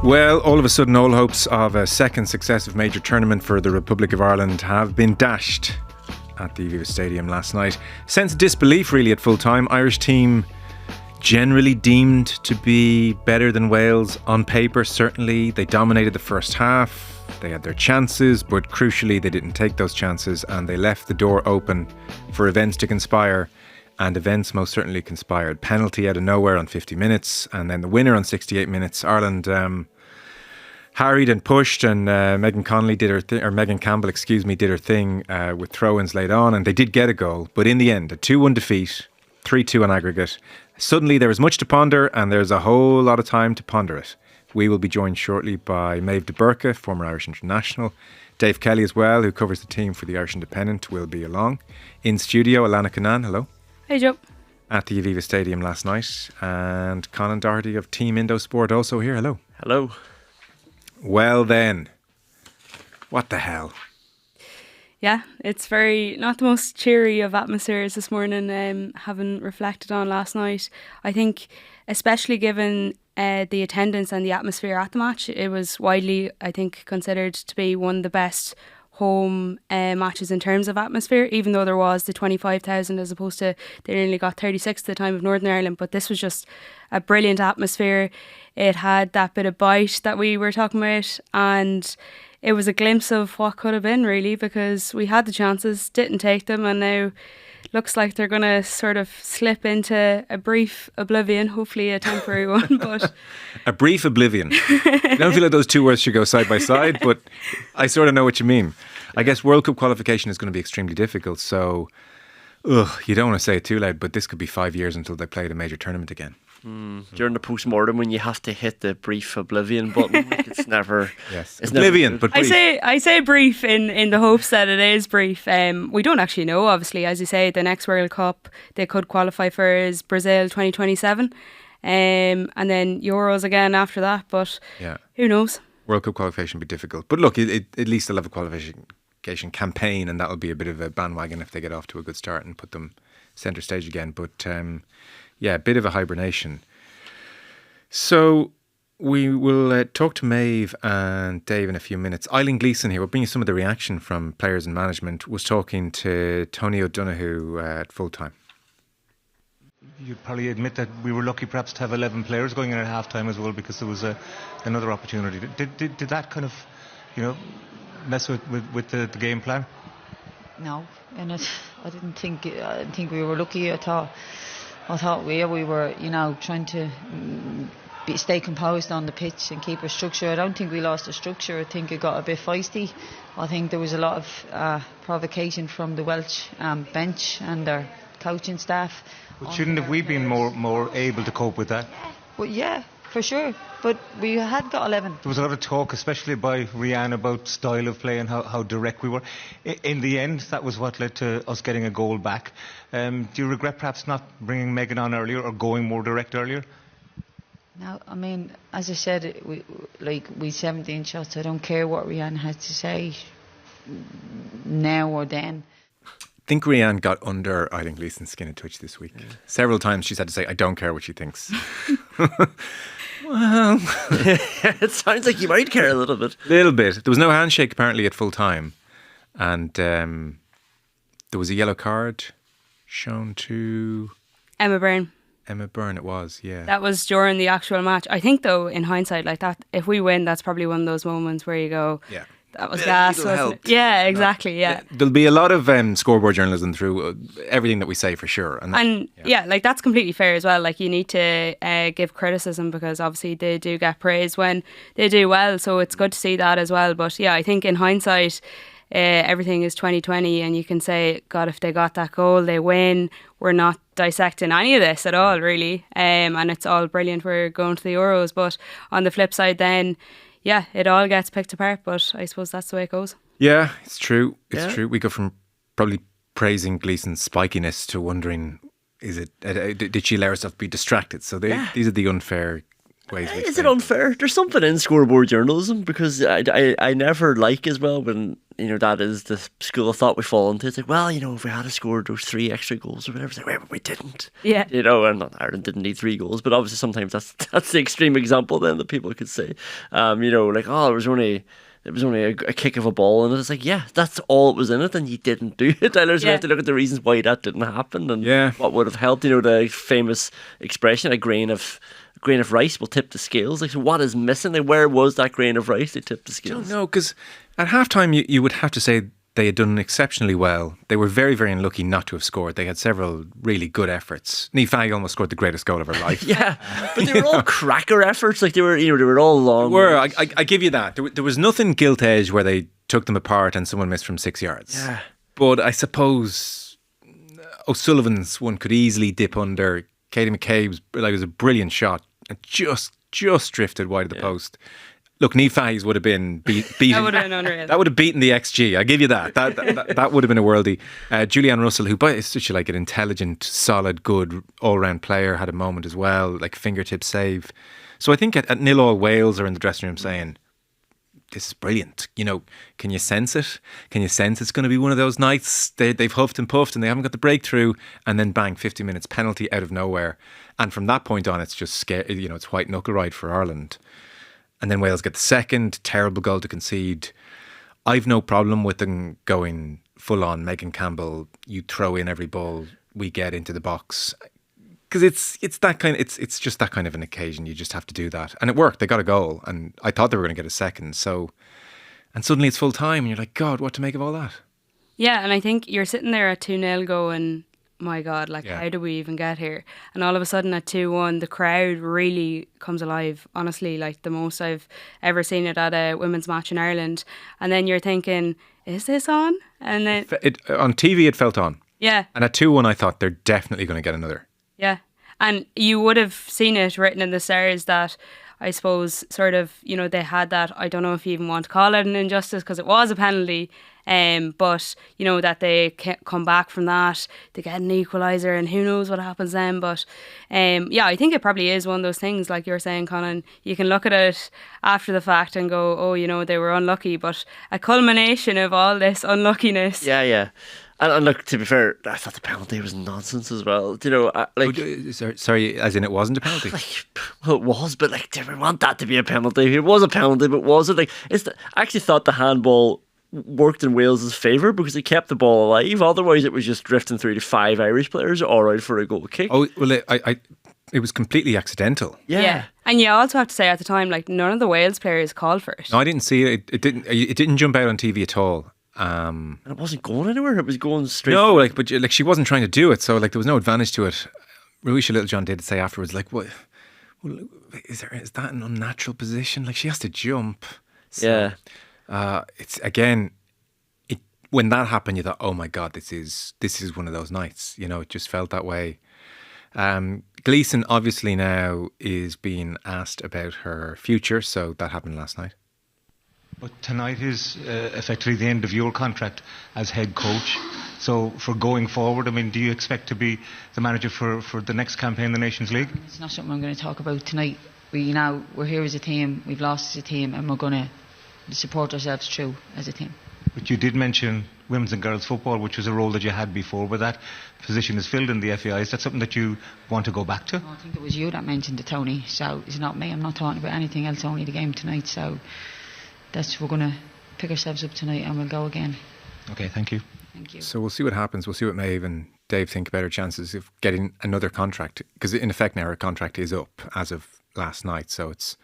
Well, all of a sudden, all hopes of a second successive major tournament for the Republic of Ireland have been dashed at the Aviva Stadium last night. Sense of disbelief, really, at full time. Irish team generally deemed to be better than Wales on paper, certainly. They dominated the first half. They had their chances, but crucially, they didn't take those chances and they left the door open for events to conspire. And events most certainly conspired. Penalty out of nowhere on 50 minutes, and then the winner on 68 minutes. Ireland harried and pushed, and Megan Connolly did her thing, or Megan Campbell, did her thing with throw-ins late on, and they did get a goal. But in the end, a 2-1 defeat, 3-2 on aggregate. Suddenly there is much to ponder, and there's a whole lot of time to ponder it. We will be joined shortly by Méabh de Búrca, former Irish international. Dave Kelly as well, who covers the team for the Irish Independent, will be along. In studio, Alanna Conán, hello. Hey Joe. At the Aviva Stadium last night. And Conán Doherty of Team Indo Sport also here. Hello. Hello. Well then, what the hell? Yeah, it's very not the most cheery of atmospheres this morning, having reflected on last night. I think especially given the attendance and the atmosphere at the match, it was widely, I think, considered to be one of the best home matches in terms of atmosphere, even though there was the 25,000 as opposed to they only got 36 at the time of Northern Ireland. But this was just a brilliant atmosphere. It had that bit of bite that we were talking about, and it was a glimpse of what could have been, really, because we had the chances, didn't take them, and now looks like they're going to sort of slip into a brief oblivion, hopefully a temporary one. But a brief oblivion. I don't feel like those two words should go side by side, but I sort of know what you mean. I guess World Cup qualification is going to be extremely difficult, so you don't want to say it too loud, but this could be 5 years until they play the major tournament again. During the post-mortem, when you have to hit the brief oblivion button, it's never... Yes, it's oblivion, never, but brief. I say brief in the hopes that it is brief. We don't actually know, obviously. As you say, the next World Cup they could qualify for is Brazil 2027, and then Euros again after that, but who knows? World Cup qualification will be difficult. But look, at least they'll have a qualification campaign, and that'll be a bit of a bandwagon if they get off to a good start and put them centre stage again. But a bit of a hibernation. So we will talk to Méabh and Dave in a few minutes. Eileen Gleeson here, we'll bring you some of the reaction from players and management, was talking to Tony O'Donoghue at full time. You'd probably admit that we were lucky perhaps to have 11 players going in at half time as well, because there was another opportunity. Did that kind of, mess with the game plan? No, and I didn't think we were lucky. I thought we were, trying to stay composed on the pitch and keep our structure. I don't think we lost the structure. I think it got a bit feisty. I think there was a lot of provocation from the Welsh bench and their coaching staff. But shouldn't have we been more able to cope with that? Well, yeah, for sure. But we had got 11. There was a lot of talk, especially by Rianne, about style of play and how direct we were. In the end, that was what led to us getting a goal back. Do you regret perhaps not bringing Megan on earlier or going more direct earlier? No, I mean, as I said, we 17 shots. I don't care what Rianne has to say now or then. I think Rianne got under Eileen Gleeson's skin a twitch this week. Several times she's had to say, I don't care what she thinks. Well, it sounds like you might care a little bit. Little bit. There was no handshake apparently at full time, and there was a yellow card shown to Emma Byrne. Emma Byrne, it was, yeah. That was during the actual match. I think, though, in hindsight, like that, if we win, that's probably one of those moments where you go, that was gas, wasn't it? Yeah, exactly, yeah. There'll be a lot of scoreboard journalism through everything that we say, for sure. And that's completely fair as well. Like, you need to give criticism because obviously they do get praise when they do well, so it's good to see that as well. But yeah, I think in hindsight, everything is 2020 and you can say, God, if they got that goal, they win. We're not dissecting any of this at all, really. And it's all brilliant. We're going to the Euros. But on the flip side then, yeah, it all gets picked apart, but I suppose that's the way it goes. Yeah, it's true. It's true. We go from probably praising Gleeson's spikiness to wondering, did she allow herself to be distracted? So these are the unfair ways of Is it explaining. unfair? There's something in scoreboard journalism, because I never like as well when, that is the school of thought we fall into. It's like, well, if we had scored those 3 extra goals or whatever, it's like, well, we didn't. Yeah. And Ireland didn't need 3 goals, but obviously sometimes that's the extreme example then that people could say. Like, oh, it was only a kick of a ball, and it's like, yeah, that's all it was in it, and you didn't do it. I we have to look at the reasons why that didn't happen, and what would have helped. The famous expression, a grain of rice will tip the scales. Like, so what is missing? Like, where was that grain of rice that tipped the scales? No, because at halftime you would have to say they had done exceptionally well. They were very, very unlucky not to have scored. They had several really good efforts. Niamh Fahey almost scored the greatest goal of her life. Yeah, but they were all cracker efforts. Like, they were all long. They were. I give you that. There was nothing gilt edge where they took them apart and someone missed from 6 yards. Yeah. But I suppose O'Sullivan's one could easily dip under. Katie McCabe's was a brilliant shot. It just drifted wide of the post. Look, Niamh Fahey's would have been beaten. That would have been unreal. That would have beaten the XG. I give you that. That would have been a worldie. Julianne Russell, who is such an intelligent, solid, good all-round player, had a moment as well, like fingertip save. So I think at 0-0 Wales are in the dressing room saying, this is brilliant. Can you sense it? Can you sense it's going to be one of those nights they've huffed and puffed and they haven't got the breakthrough, and then bang, 50 minutes penalty out of nowhere. And from that point on, it's just scary. It's white knuckle ride for Ireland. And then Wales get the second, terrible goal to concede. I've no problem with them going full on Megan Campbell. You throw in every ball we get into the box, because it's just that kind of an occasion. You just have to do that, and it worked. They got a goal, and I thought they were going to get a second. So, and suddenly it's full time, and you're like, God, what to make of all that? Yeah, and I think you're sitting there at 2-0 going, my God, how do we even get here? And all of a sudden at 2-1, the crowd really comes alive. Honestly, the most I've ever seen it at a women's match in Ireland. And then you're thinking, is this on? And then on TV it felt on. Yeah. And at 2-1 I thought they're definitely going to get another. Yeah. And you would have seen it written in the stars that, I suppose, sort of, they had that, I don't know if you even want to call it an injustice because it was a penalty, but, that they come back from that, they get an equaliser and who knows what happens then. But, I think it probably is one of those things, like you're saying, Conán, you can look at it after the fact and go, oh, they were unlucky, but a culmination of all this unluckiness. Yeah. And look, to be fair, I thought the penalty was nonsense as well. Sorry, as in it wasn't a penalty? Well, it was, but did we want that to be a penalty? It was a penalty, but was it? I actually thought the handball worked in Wales' favour because it kept the ball alive. Otherwise, it was just drifting through to 5 Irish players, all out for a goal kick. Oh, well, it was completely accidental. Yeah. And you also have to say at the time, none of the Wales players called for it. No, I didn't see it. It didn't jump out on TV at all. And it wasn't going anywhere. It was going straight. No, but she wasn't trying to do it, so there was no advantage to it. Ruisha Littlejohn did say afterwards, what? Well, is that an unnatural position? She has to jump. So, yeah. It's again. When that happened, you thought, oh my God, this is one of those nights. It just felt that way. Gleeson obviously now is being asked about her future, so that happened last night. But tonight is effectively the end of your contract as head coach. So for going forward, do you expect to be the manager for the next campaign in the Nations League? It's not something I'm going to talk about tonight. We're here as a team, we've lost as a team, and we're going to support ourselves through as a team. But you did mention women's and girls football, which was a role that you had before, but that position is filled in the FAI. Is that something that you want to go back to? I think it was you that mentioned it, Tony, so it's not me. I'm not talking about anything else, only the game tonight. So we're going to pick ourselves up tonight and we'll go again. Okay, thank you. Thank you. So we'll see what happens. We'll see what Méabh and Dave think about her chances of getting another contract, because in effect now her contract is up as of last night. So it's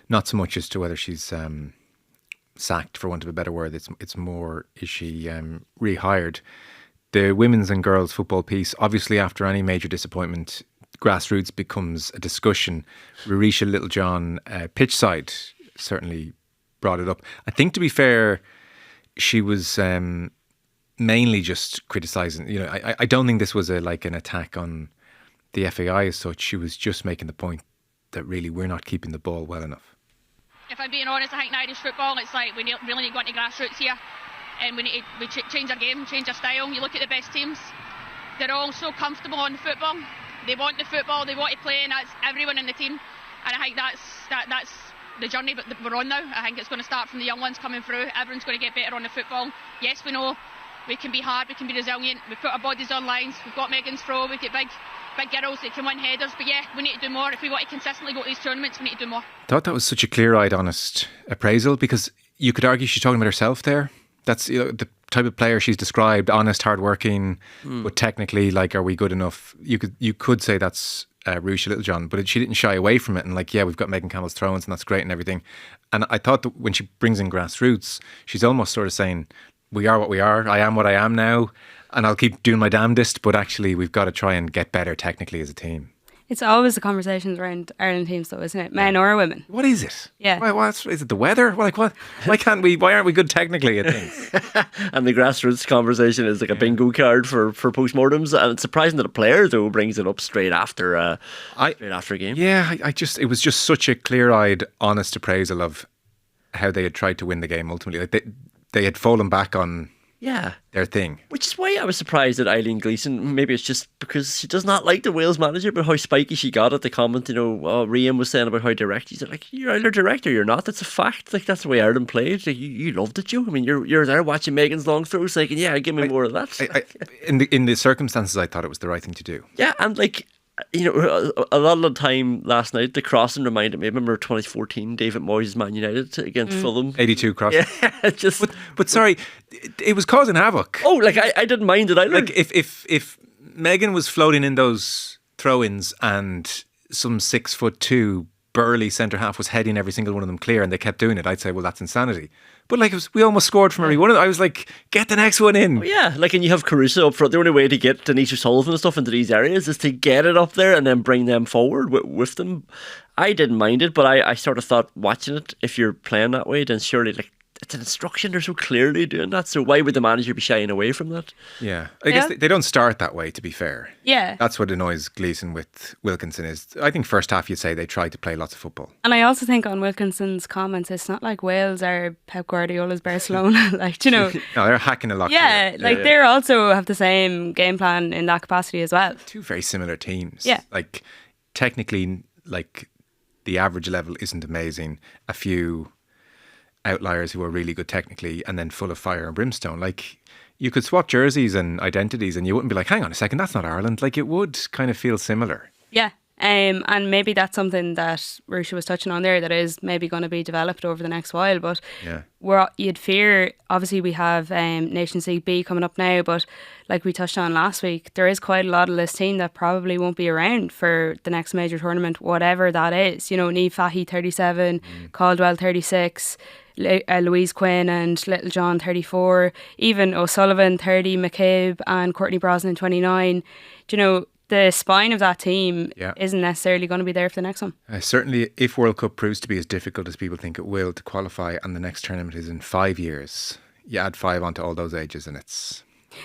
not so much as to whether she's sacked, for want of a better word. It's more, is she rehired? The women's and girls football piece, obviously after any major disappointment, grassroots becomes a discussion. Ruisha Littlejohn, pitchside, certainly brought it up. I think, to be fair, she was mainly just criticising. I don't think this was an attack on the FAI as such. She was just making the point that really we're not keeping the ball well enough. If I'm being honest, I think in Irish football, it's we really need to go into grassroots here, and we need to change our game, change our style. You look at the best teams; they're all so comfortable on the football. They want the football, they want to play, and that's everyone in the team. And I think that's the journey that we're on now. I think it's going to start from the young ones coming through. Everyone's going to get better on the football. Yes, we know we can be hard, we can be resilient. We put our bodies on lines. We've got Megan's throw. We've got big girls that can win headers. But yeah, we need to do more. If we want to consistently go to these tournaments, we need to do more. I thought that was such a clear-eyed, honest appraisal, because you could argue she's talking about herself there. That's the type of player she's described: honest, hardworking, but technically, like, are we good enough? You could say that's Ruesha Littlejohn, but she didn't shy away from it. And like, yeah, we've got Megan Campbell's throw-ins, and that's great and everything. And I thought that when she brings in grassroots, she's almost sort of saying, we are what we are. I am what I am now, and I'll keep doing my damnedest. But actually, we've got to try and get better technically as a team. It's always the conversations around Ireland teams, though, isn't it? Men or women. What is it? Yeah. Is it the weather? Like what? Why aren't we good technically at things? And the grassroots conversation is like a bingo card for postmortems. And it's surprising that a player, though, brings it up straight after a game. Yeah, it was just such a clear-eyed, honest appraisal of how they had tried to win the game ultimately. Like they had fallen back on their thing. Which is why I was surprised at Eileen Gleeson. Maybe it's just because she does not like the Wales manager, but how spiky she got at the comment, Rian was saying about how direct. He's like, you're either direct or you're not. That's a fact. Like, that's the way Ireland played. Like, you loved it, Joe. I mean, you're there watching Megan's long throws, like, yeah, give me more of that. In the circumstances, I thought it was the right thing to do. Yeah, and like, a lot of the time last night, the crossing reminded me. I remember 2014, David Moyes' Man United against Fulham. 82 crossing. Yeah, but sorry, it was causing havoc. Oh, like I didn't mind it either. Like if Megan was floating in those throw-ins and some 6'2" burly centre half was heading every single one of them clear, and they kept doing it, I'd say, well, that's insanity. But like, we almost scored from every one of them. I was like, get the next one in. Oh, yeah, like, and you have Caruso up front. The only way to get Denise O'Sullivan and stuff into these areas is to get it up there and then bring them forward with them. I didn't mind it, but I sort of thought, watching it, if you're playing that way, then surely, like, it's an instruction. They're so clearly doing that. So why would the manager be shying away from that? Yeah. I guess they don't start that way, to be fair. Yeah. That's what annoys Gleeson with Wilkinson is, I think first half you'd say they tried to play lots of football. And I also think on Wilkinson's comments, it's not like Wales are Pep Guardiola's Barcelona. Like, No, they're hacking a lot. Yeah, they also have the same game plan in that capacity as well. Two very similar teams. Yeah. Like, technically, like, the average level isn't amazing. A few outliers who are really good technically and then full of fire and brimstone. Like, you could swap jerseys and identities and you wouldn't be like, hang on a second, that's not Ireland. Like, it would kind of feel similar. Yeah. And maybe that's something that Ruesha was touching on there that is maybe going to be developed over the next while. But you'd fear, obviously we have Nations League B coming up now, but like we touched on last week, there is quite a lot of this team that probably won't be around for the next major tournament, whatever that is. Niamh Fahey 37, Caldwell 36, Louise Quinn and Littlejohn 34, even O'Sullivan 30, McCabe and Courtney Brosnan 29. The spine of that team isn't necessarily going to be there for the next one. Certainly, if World Cup proves to be as difficult as people think it will to qualify, and the next tournament is in 5 years, you add 5 onto all those ages and it's...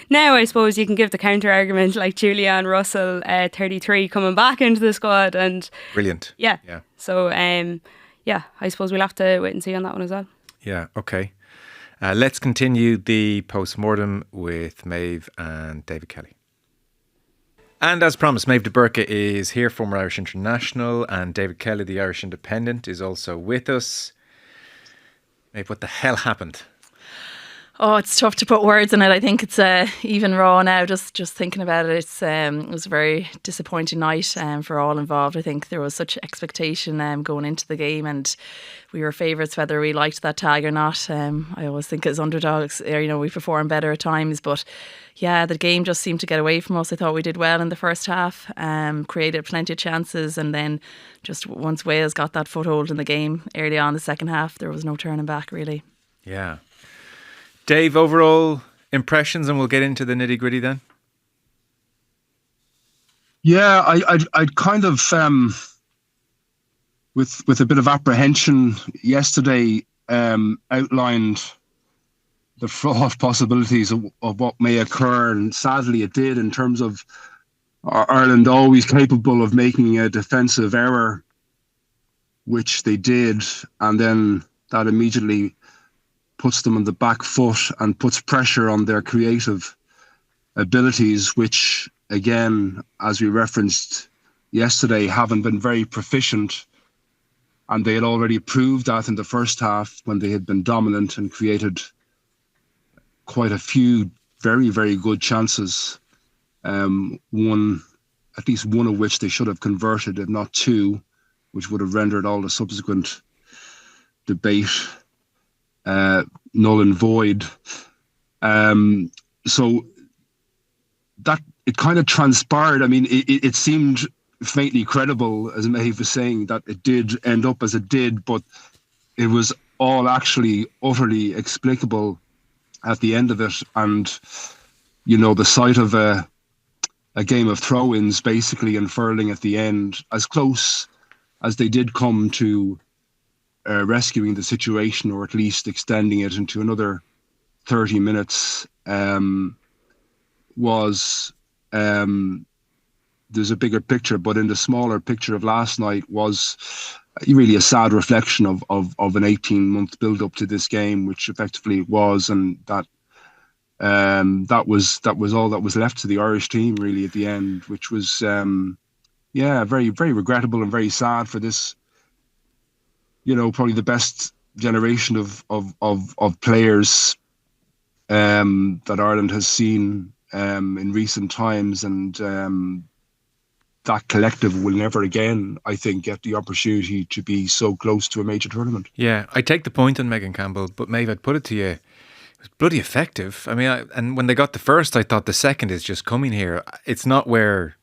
Now I suppose you can give the counter argument like Julianne Russell 33 coming back into the squad and... Brilliant. Yeah. So, I suppose we'll have to wait and see on that one as well. Yeah, okay. Let's continue the post-mortem with Méabh and David Kelly. And as promised, Méabh de Búrca is here, former Irish international, and David Kelly, the Irish independent, is also with us. Méabh, what the hell happened? Oh, it's tough to put words in it. I think it's even raw now, just thinking about it. It was a very disappointing night for all involved. I think there was such expectation going into the game, and we were favourites whether we liked that tag or not. I always think as underdogs, we perform better at times, but yeah, the game just seemed to get away from us. I thought we did well in the first half, created plenty of chances, and then just once Wales got that foothold in the game early on in the second half, there was no turning back really. Yeah. Dave, overall impressions, and we'll get into the nitty gritty then. Yeah, I'd kind of, with a bit of apprehension yesterday, outlined the fraught possibilities of what may occur, and sadly it did, in terms of Ireland always capable of making a defensive error, which they did, and then that immediately puts them on the back foot and puts pressure on their creative abilities, which, again, as we referenced yesterday, haven't been very proficient And they had already proved that in the first half when they had been dominant and created quite a few very, very good chances. At least one of which they should have converted, if not two, which would have rendered all the subsequent debate null and void. So that it kind of transpired. I mean, it seemed faintly credible, as Méabh was saying, that it did end up as it did, but it was all actually utterly explicable at the end of it. And, the sight of a game of throw-ins basically unfurling at the end, as close as they did come to rescuing the situation, or at least extending it into another 30 minutes, was there's a bigger picture, but in the smaller picture of last night was really a sad reflection of an 18-month build-up to this game, which effectively it was, and that was all that was left to the Irish team really at the end, which was very, very regrettable and very sad for this, probably the best generation of players that Ireland has seen in recent times, and that collective will never again, I think, get the opportunity to be so close to a major tournament. Yeah, I take the point on Megan Campbell, but Méabh, I'd put it to you, it was bloody effective. I mean, and when they got the first, I thought the second is just coming here. It's not where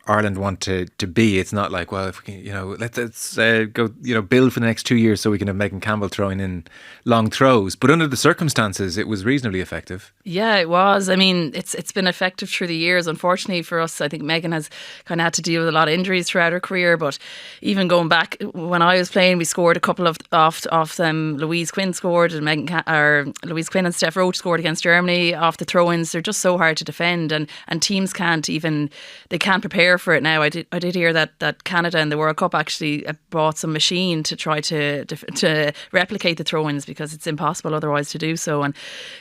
Ireland want to be. It's not like, well, if we can, let's go, build for the next 2 years so we can have Megan Campbell throwing in long throws. But under the circumstances, it was reasonably effective. Yeah, it was. I mean, it's been effective through the years. Unfortunately for us, I think Megan has kind of had to deal with a lot of injuries throughout her career. But even going back when I was playing, we scored a couple of off them. Louise Quinn scored, and Louise Quinn and Steph Roach scored against Germany off the throw-ins. They're just so hard to defend, and teams can't prepare for it now. I did hear that Canada in the World Cup actually bought some machine to try to replicate the throw-ins, because it's impossible otherwise to do so. And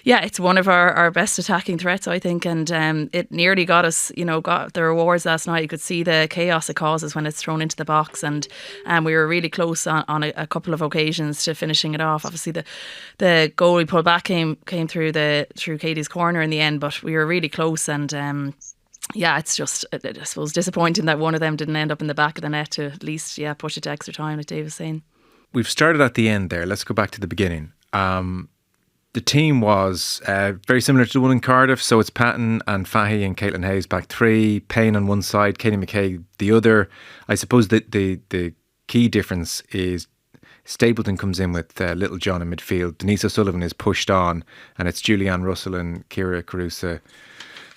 yeah, it's one of our best attacking threats, I think, and it nearly got us, got the rewards last night. You could see the chaos it causes when it's thrown into the box, and we were really close on a couple of occasions to finishing it off. Obviously the goal we pulled back came through Katie's corner in the end, but we were really close, and yeah, it's just, I suppose, disappointing that one of them didn't end up in the back of the net to at least, push it to extra time, like Dave was saying. We've started at the end there. Let's go back to the beginning. The team was very similar to the one in Cardiff. So it's Patton and Fahy and Caitlin Hayes back three, Payne on one side, Katie McCabe the other. I suppose that the key difference is Stapleton comes in with Little John in midfield. Denise O'Sullivan is pushed on, and it's Julianne Russell and Ciara Carusa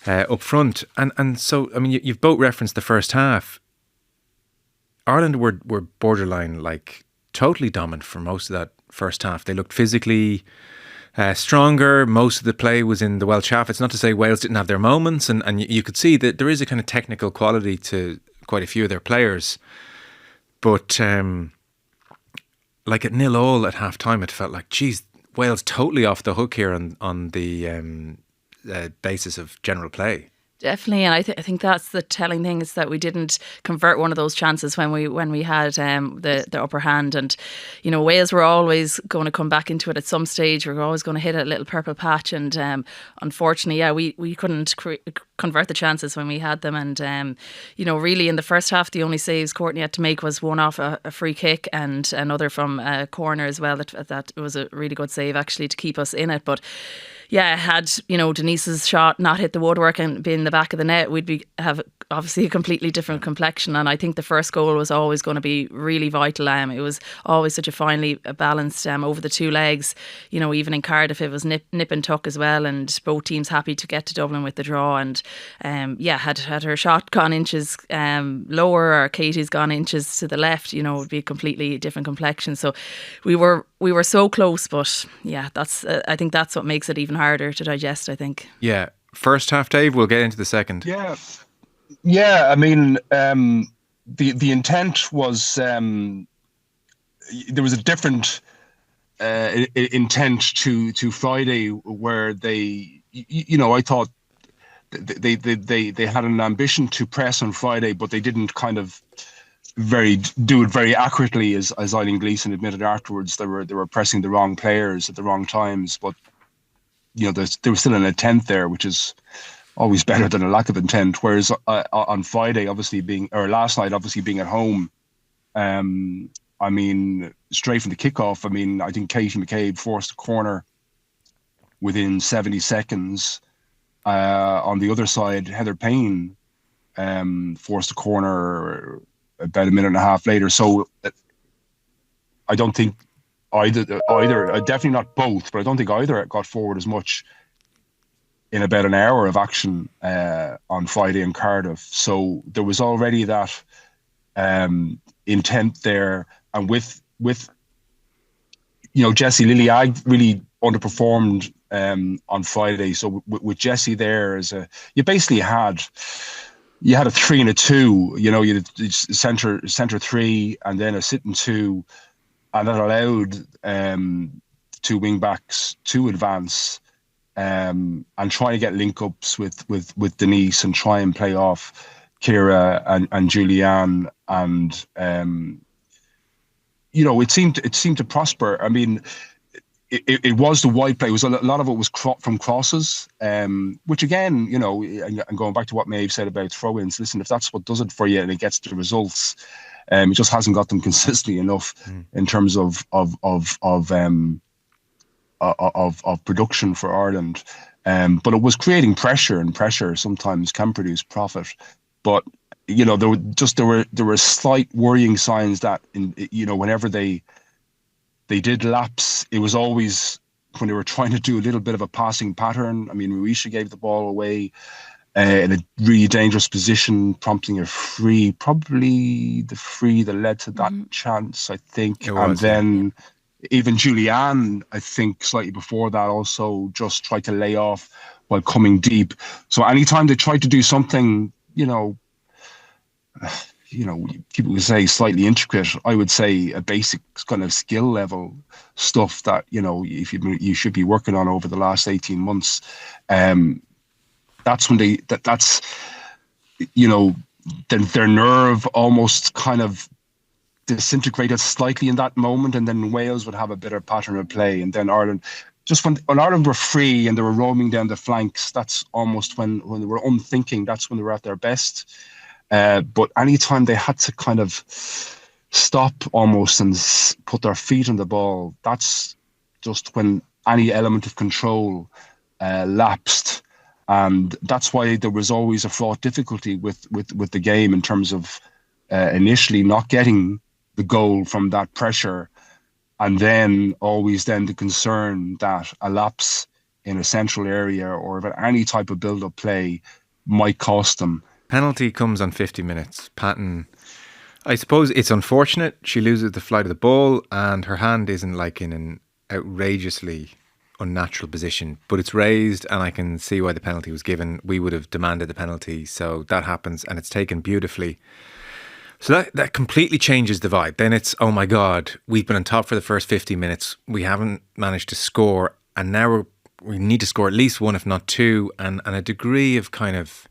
up front. And so, I mean, you've both referenced the first half. Ireland were borderline, like, totally dominant for most of that first half. They looked physically stronger. Most of the play was in the Welsh half. It's not to say Wales didn't have their moments, and you could see that there is a kind of technical quality to quite a few of their players. But like at 0-0 at half time, it felt like, geez, Wales totally off the hook here on the basis of general play. Definitely, and I think that's the telling thing, is that we didn't convert one of those chances when we had the upper hand. And Wales were always going to come back into it at some stage. We were always going to hit a little purple patch, and unfortunately, we couldn't convert the chances when we had them. And really in the first half, the only saves Courtney had to make was one off a free kick and another from a corner as well. That was a really good save actually to keep us in it. But yeah, had Denise's shot not hit the woodwork and been in the back of the net, we'd have obviously a completely different complexion. And I think the first goal was always going to be really vital. It was always such a finely balanced over the two legs. Even in Cardiff, it was nip and tuck as well, and both teams happy to get to Dublin with the draw. And had her shot gone inches lower, or Katie's gone inches to the left, it would be a completely different complexion. So we were so close, but yeah, that's I think that's what makes it even harder to digest, I think. Yeah. First half, Dave, we'll get into the second. Yeah. I mean, the intent was there was a different intent to Friday, where they, I thought they had an ambition to press on Friday, but they didn't kind of do it very accurately, as Eileen Gleeson admitted afterwards. They were pressing the wrong players at the wrong times, but they were still in intent there, which is always better than a lack of intent. Whereas on Friday, last night, obviously being at home, straight from the kickoff, I think Katie McCabe forced a corner within 70 seconds. On the other side, Heather Payne forced a corner about a minute and a half later. So I don't think either, definitely not both, but I don't think either got forward as much in about an hour of action on Friday in Cardiff. So there was already that intent there, and with Jessie Lilly-Agg really underperformed on Friday. So with Jessie there, you basically had a 3 and a 2. You had centre 3 and then a sitting 2, and that allowed 2 wing backs to advance and try to get link ups with Denise and try and play off Ciara and Julianne, and it seemed to prosper. It was the wide play. A lot of it was from crosses, which again, and going back to what Méabh said about throw-ins. Listen, if that's what does it for you and it gets the results, it just hasn't got them consistently enough in terms of production for Ireland. But it was creating pressure, and pressure sometimes can produce profit. But there were slight worrying signs that whenever they did lapse, it was always when they were trying to do a little bit of a passing pattern. Marisha gave the ball away in a really dangerous position, prompting a free, probably the free that led to that chance, I think. And then even Julianne, I think slightly before that, also just tried to lay off while coming deep. So anytime they tried to do something, people would say slightly intricate, I would say a basic kind of skill level stuff that, if you should be working on over the last 18 months. That's when their nerve almost kind of disintegrated slightly in that moment, and then Wales would have a better pattern of play. And then Ireland, just when Ireland were free and they were roaming down the flanks, that's almost when they were unthinking, that's when they were at their best. But anytime they had to kind of stop almost and put their feet on the ball, that's just when any element of control lapsed. And that's why there was always a fraught difficulty with the game in terms of initially not getting the goal from that pressure, and then always the concern that a lapse in a central area or any type of build-up play might cost them. Penalty comes on 50 minutes. Patton, I suppose it's unfortunate. She loses the flight of the ball and her hand isn't like in an outrageously unnatural position, but it's raised and I can see why the penalty was given. We would have demanded the penalty, so that happens and it's taken beautifully. So that completely changes the vibe. Then it's, oh my God, we've been on top for the first 50 minutes. We haven't managed to score, and now we need to score at least one, if not two, and a degree of kind of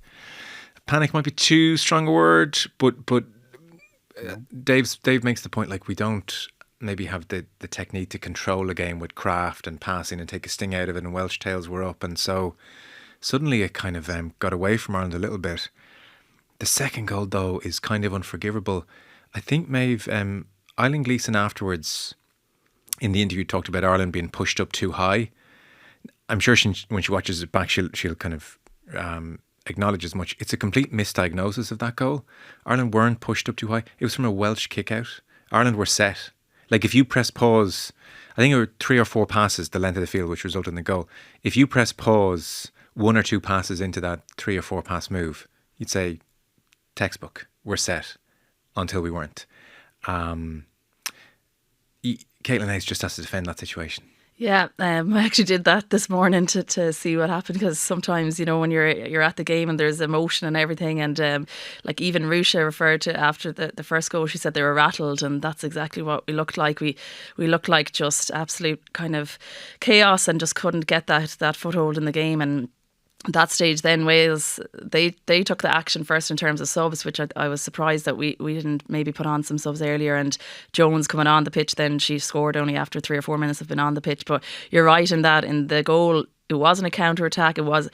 panic might be too strong a word, but Dave makes the point, like, we don't maybe have the technique to control a game with craft and passing and take a sting out of it, and Welsh tails were up, and so suddenly it kind of got away from Ireland a little bit. The second goal, though, is kind of unforgivable. I think Méabh, Eileen Gleeson afterwards in the interview talked about Ireland being pushed up too high. I'm sure when she watches it back, she'll kind of acknowledge as much. It's a complete misdiagnosis of that goal. Ireland weren't pushed up too high. It was from a Welsh kick out. Ireland were set. Like, if you press pause, I think it were 3 or 4 passes the length of the field which resulted in the goal. If you press pause 1 or 2 passes into that 3 or 4 pass move, you'd say, textbook, we're set, until we weren't. Caitlin Hayes just has to defend that situation. Yeah, I actually did that this morning to see what happened, because sometimes, when you're at the game and there's emotion and everything, and like even Rusha referred to after the first goal, she said they were rattled, and that's exactly what we looked like. We looked like just absolute kind of chaos and just couldn't get that foothold in the game. And at that stage, then Wales, they took the action first in terms of subs, which I was surprised that we didn't maybe put on some subs earlier. And Jones coming on the pitch, then she scored only after 3 or 4 minutes of being on the pitch. But you're right in that, in the goal, it wasn't a counter-attack. It was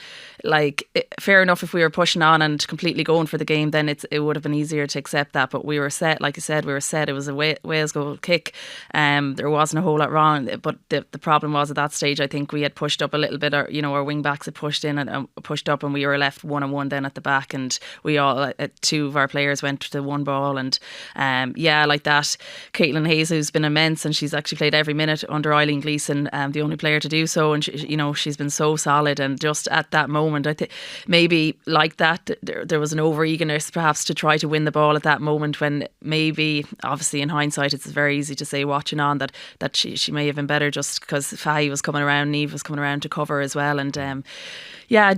fair enough if we were pushing on and completely going for the game, then it would have been easier to accept that. But we were set, like I said, we were set. It was a Wales goal kick. There wasn't a whole lot wrong. But the problem was, at that stage, I think we had pushed up a little bit. Our wing backs had pushed in and pushed up, and we were left 1-on-1 then at the back. And we all, 2 of our players went to one ball. And like that, Caitlin Hayes, who's been immense, and she's actually played every minute under Eileen Gleeson, the only player to do so. And she's been so solid, and just at that moment, I think maybe like that there was an over eagerness perhaps to try to win the ball at that moment, when maybe, obviously in hindsight it's very easy to say watching on that she may have been better, just because Fahy was coming around, Niamh was coming around to cover as well. And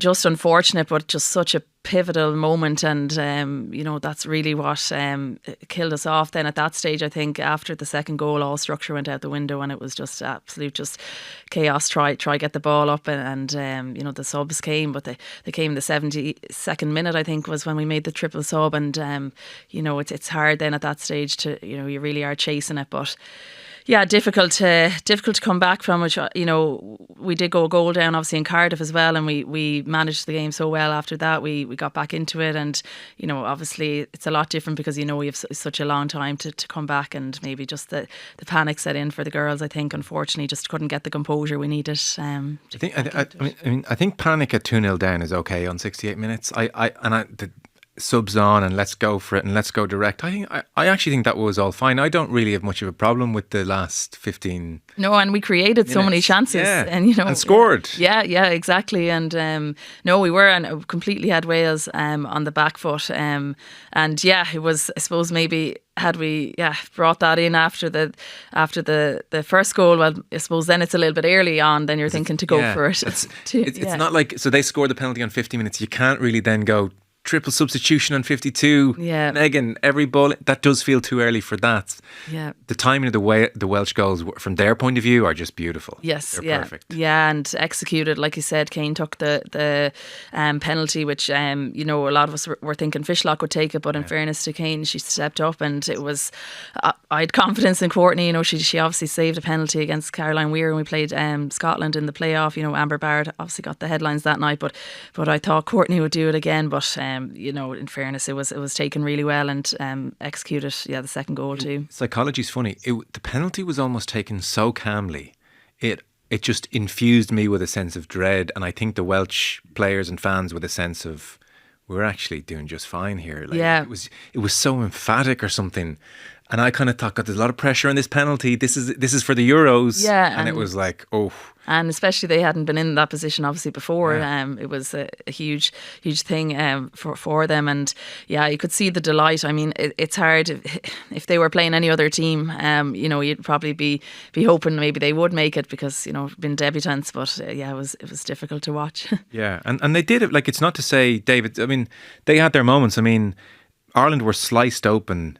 just unfortunate, but just such a pivotal moment. And that's really what killed us off then at that stage. I think after the second goal, all structure went out the window, and it was just absolute chaos. Try get the ball up, and the subs came, but they came the 72nd minute, I think, was when we made the triple sub. And it's hard then at that stage to, you really are chasing it, but yeah, difficult to come back from, which we did go a goal down obviously in Cardiff as well, and we managed the game so well after that. We got back into it, and obviously it's a lot different because you have such a long time to come back, and maybe just the panic set in for the girls. I think unfortunately just couldn't get the composure we needed. I think panic at 2-0 down is okay on 68 minutes. The subs on and let's go for it and let's go direct. I actually think that was all fine. I don't really have much of a problem with the last 15. No, and we created so many chances, and scored. Yeah, exactly. And we were, and completely had Wales on the back foot. It was, I suppose, maybe had we brought that in after the first goal, well, I suppose then it's a little bit early on, then you're thinking to go for it. It's not like, so they scored the penalty on 50 minutes. You can't really then go triple substitution on 52. Yeah. Megan, every ball, that does feel too early for that. Yeah. The timing of the Welsh goals, from their point of view, are just beautiful. Yes. They're perfect. Yeah, and executed, like you said, Kane took the penalty, which, a lot of us were thinking Fishlock would take it, but in fairness to Kane, she stepped up, and it was, I had confidence in Courtney. She obviously saved a penalty against Caroline Weir when we played Scotland in the playoff. Amber Barrett obviously got the headlines that night, but I thought Courtney would do it again, but in fairness, it was taken really well and executed. The second goal too. Psychology's funny. The penalty was almost taken so calmly. It just infused me with a sense of dread, and I think the Welsh players and fans with a sense of, we're actually doing just fine here. It was so emphatic or something. And I kind of thought, God, there's a lot of pressure on this penalty. This is for the Euros. Yeah, and it was like, oh. And especially they hadn't been in that position obviously before. It was a huge thing for them. And you could see the delight. I mean, it's hard if they were playing any other team. You'd probably be hoping maybe they would make it because been debutants. But it was difficult to watch. Yeah, and they did it. Like, it's not to say, David, I mean, they had their moments. I mean, Ireland were sliced open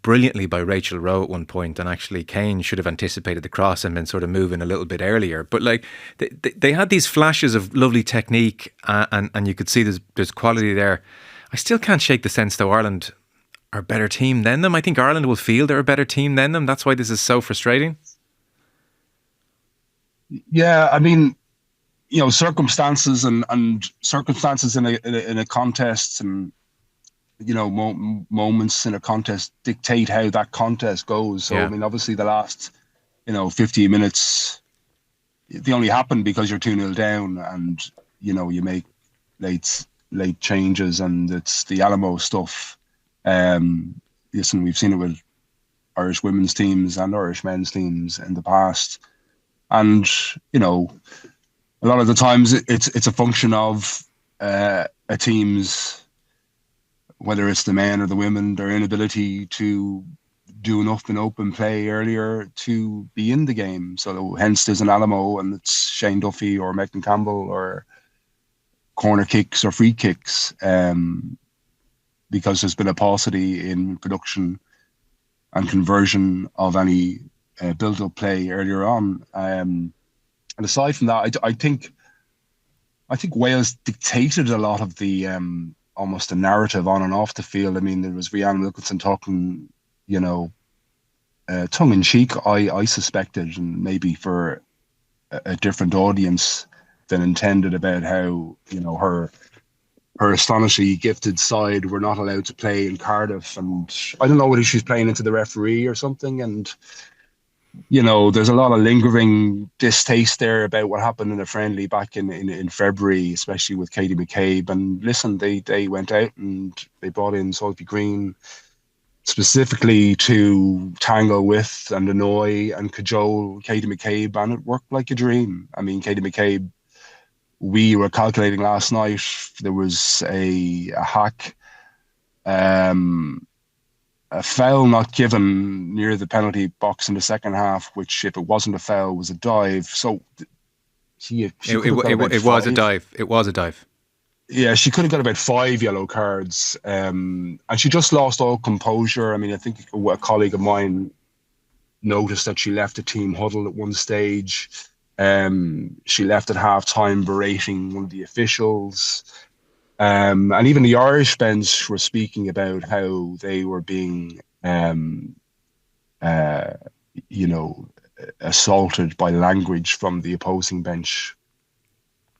brilliantly by Rachel Rowe at one point, and actually Kane should have anticipated the cross and been sort of moving a little bit earlier. But like they had these flashes of lovely technique, and you could see there's quality there. I still can't shake the sense though Ireland are a better team than them. I think Ireland will feel they're a better team than them. That's why this is so frustrating. Yeah, I mean, circumstances and circumstances in a contest, and moments in a contest dictate how that contest goes. So, I mean, obviously the last, 50 minutes, they only happen because you're 2-0 down, and, you make late changes, and it's the Alamo stuff. Listen, we've seen it with Irish women's teams and Irish men's teams in the past. And, a lot of the times it's a function of a team's, whether it's the men or the women, their inability to do enough in open play earlier to be in the game. So hence there's an Alamo, and it's Shane Duffy or Megan Campbell, or corner kicks or free kicks, because there's been a paucity in production and conversion of any build-up play earlier on. And aside from that, I think I think Wales dictated a lot of the almost the narrative on and off the field. I mean, there was Rhiannon Wilkinson talking, tongue in cheek. I suspected, and maybe for a different audience than intended, about how her astonishingly gifted side were not allowed to play in Cardiff, and I don't know whether she's playing into the referee or something. And there's a lot of lingering distaste there about what happened in a friendly back in February, especially with Katie McCabe. And listen, they went out and they brought in Sophie Green specifically to tangle with and annoy and cajole Katie McCabe, and it worked like a dream. I mean, Katie McCabe, we were calculating last night, there was a hack, a foul not given near the penalty box in the second half, which, if it wasn't a foul, was a dive. So it was a dive. It was a dive. Yeah, she could have got about 5 yellow cards, and she just lost all composure. I mean, I think a colleague of mine noticed that she left the team huddle at one stage. She left at half-time berating one of the officials. And even the Irish bench were speaking about how they were being, assaulted by language from the opposing bench.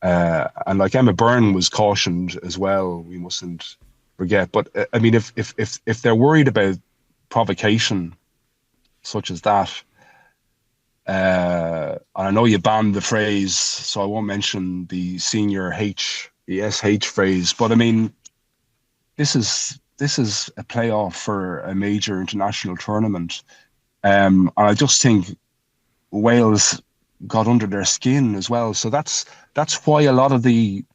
And like Emma Byrne was cautioned as well, we mustn't forget. But I mean, if they're worried about provocation such as that, and I know you banned the phrase, so I won't mention the senior H, the SH phrase, but I mean, this is a playoff for a major international tournament, and I just think Wales got under their skin as well. So that's why a lot of the,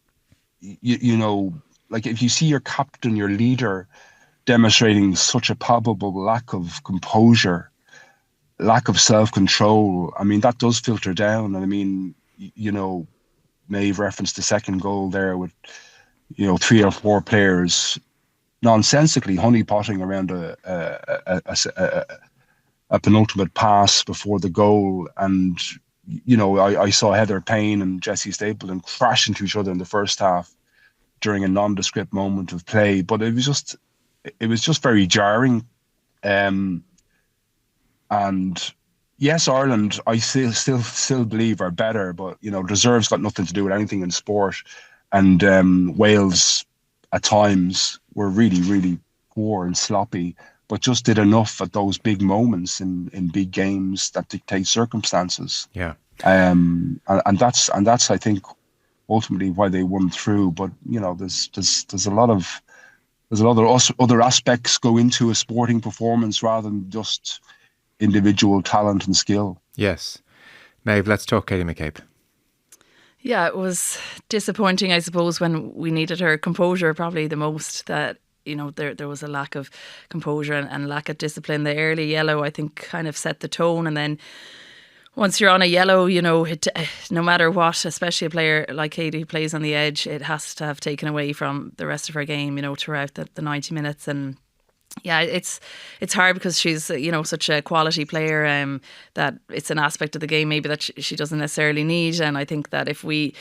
like, if you see your captain, your leader, demonstrating such a palpable lack of composure, lack of self-control, I mean, that does filter down. And I mean, Méabh referenced the second goal there with, 3 or 4 players nonsensically honeypotting around a penultimate pass before the goal. And, I saw Heather Payne and Jessie Stapleton crash into each other in the first half during a nondescript moment of play. But it was just very jarring. And yes, Ireland, I still believe, are better, but reserves got nothing to do with anything in sport. And Wales at times were really, really poor and sloppy, but just did enough at those big moments in big games that dictate circumstances. Yeah. And that's I think ultimately why they won through. But there's a lot of other aspects go into a sporting performance rather than just individual talent and skill. Yes. Méabh, let's talk Katie McCabe. Yeah, it was disappointing, I suppose, when we needed her composure probably the most, that there was a lack of composure and lack of discipline. The early yellow, I think, kind of set the tone, and then once you're on a yellow, no matter what, especially a player like Katie who plays on the edge, it has to have taken away from the rest of her game, throughout the 90 minutes. And yeah, it's hard because she's such a quality player, that it's an aspect of the game maybe that she doesn't necessarily need. And I think that if we,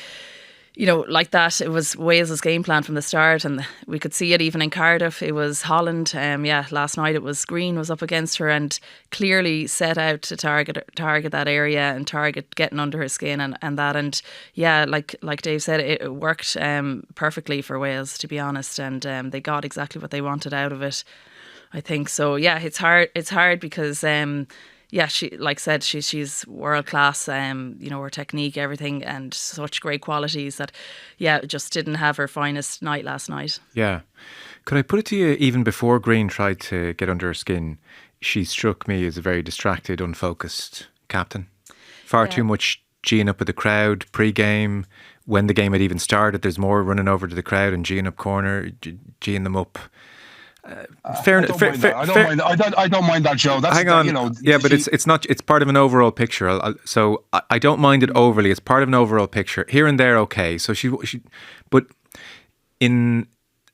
like that, it was Wales's game plan from the start, and we could see it even in Cardiff. It was Holland. Last night it was Green was up against her and clearly set out to target that area and target getting under her skin and that. And yeah, like Dave said, it worked perfectly for Wales, to be honest, and they got exactly what they wanted out of it, I think. So yeah, it's hard because she, like said, she's world class. Her technique, everything, and such great qualities that, just didn't have her finest night last night. Yeah. Could I put it to you, even before Green tried to get under her skin, she struck me as a very distracted, unfocused captain. Far too much geeing up with the crowd pre-game. When the game had even started, there's more running over to the crowd and geeing up corner, geeing them up. I don't mind that, Joe. That's, hang on, but it's not. It's part of an overall picture. So I don't mind it overly. It's part of an overall picture. Here and there, okay. So she, but in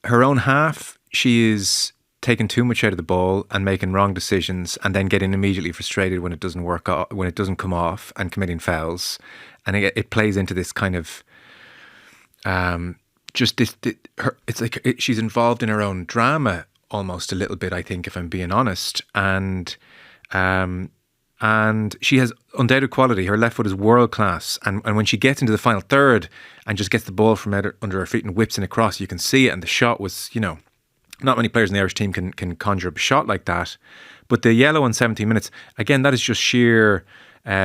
her own half, she is taking too much out of the ball and making wrong decisions, and then getting immediately frustrated when it doesn't work, when it doesn't come off, and committing fouls, and it plays into this kind of just it's like she's involved in her own drama almost a little bit, I think, if I'm being honest. And she has undoubted quality. Her left foot is world class. And when she gets into the final third and just gets the ball from under her feet and whips it across, you can see it. And the shot was, not many players in the Irish team can conjure up a shot like that. But the yellow in 17 minutes, again, that is just sheer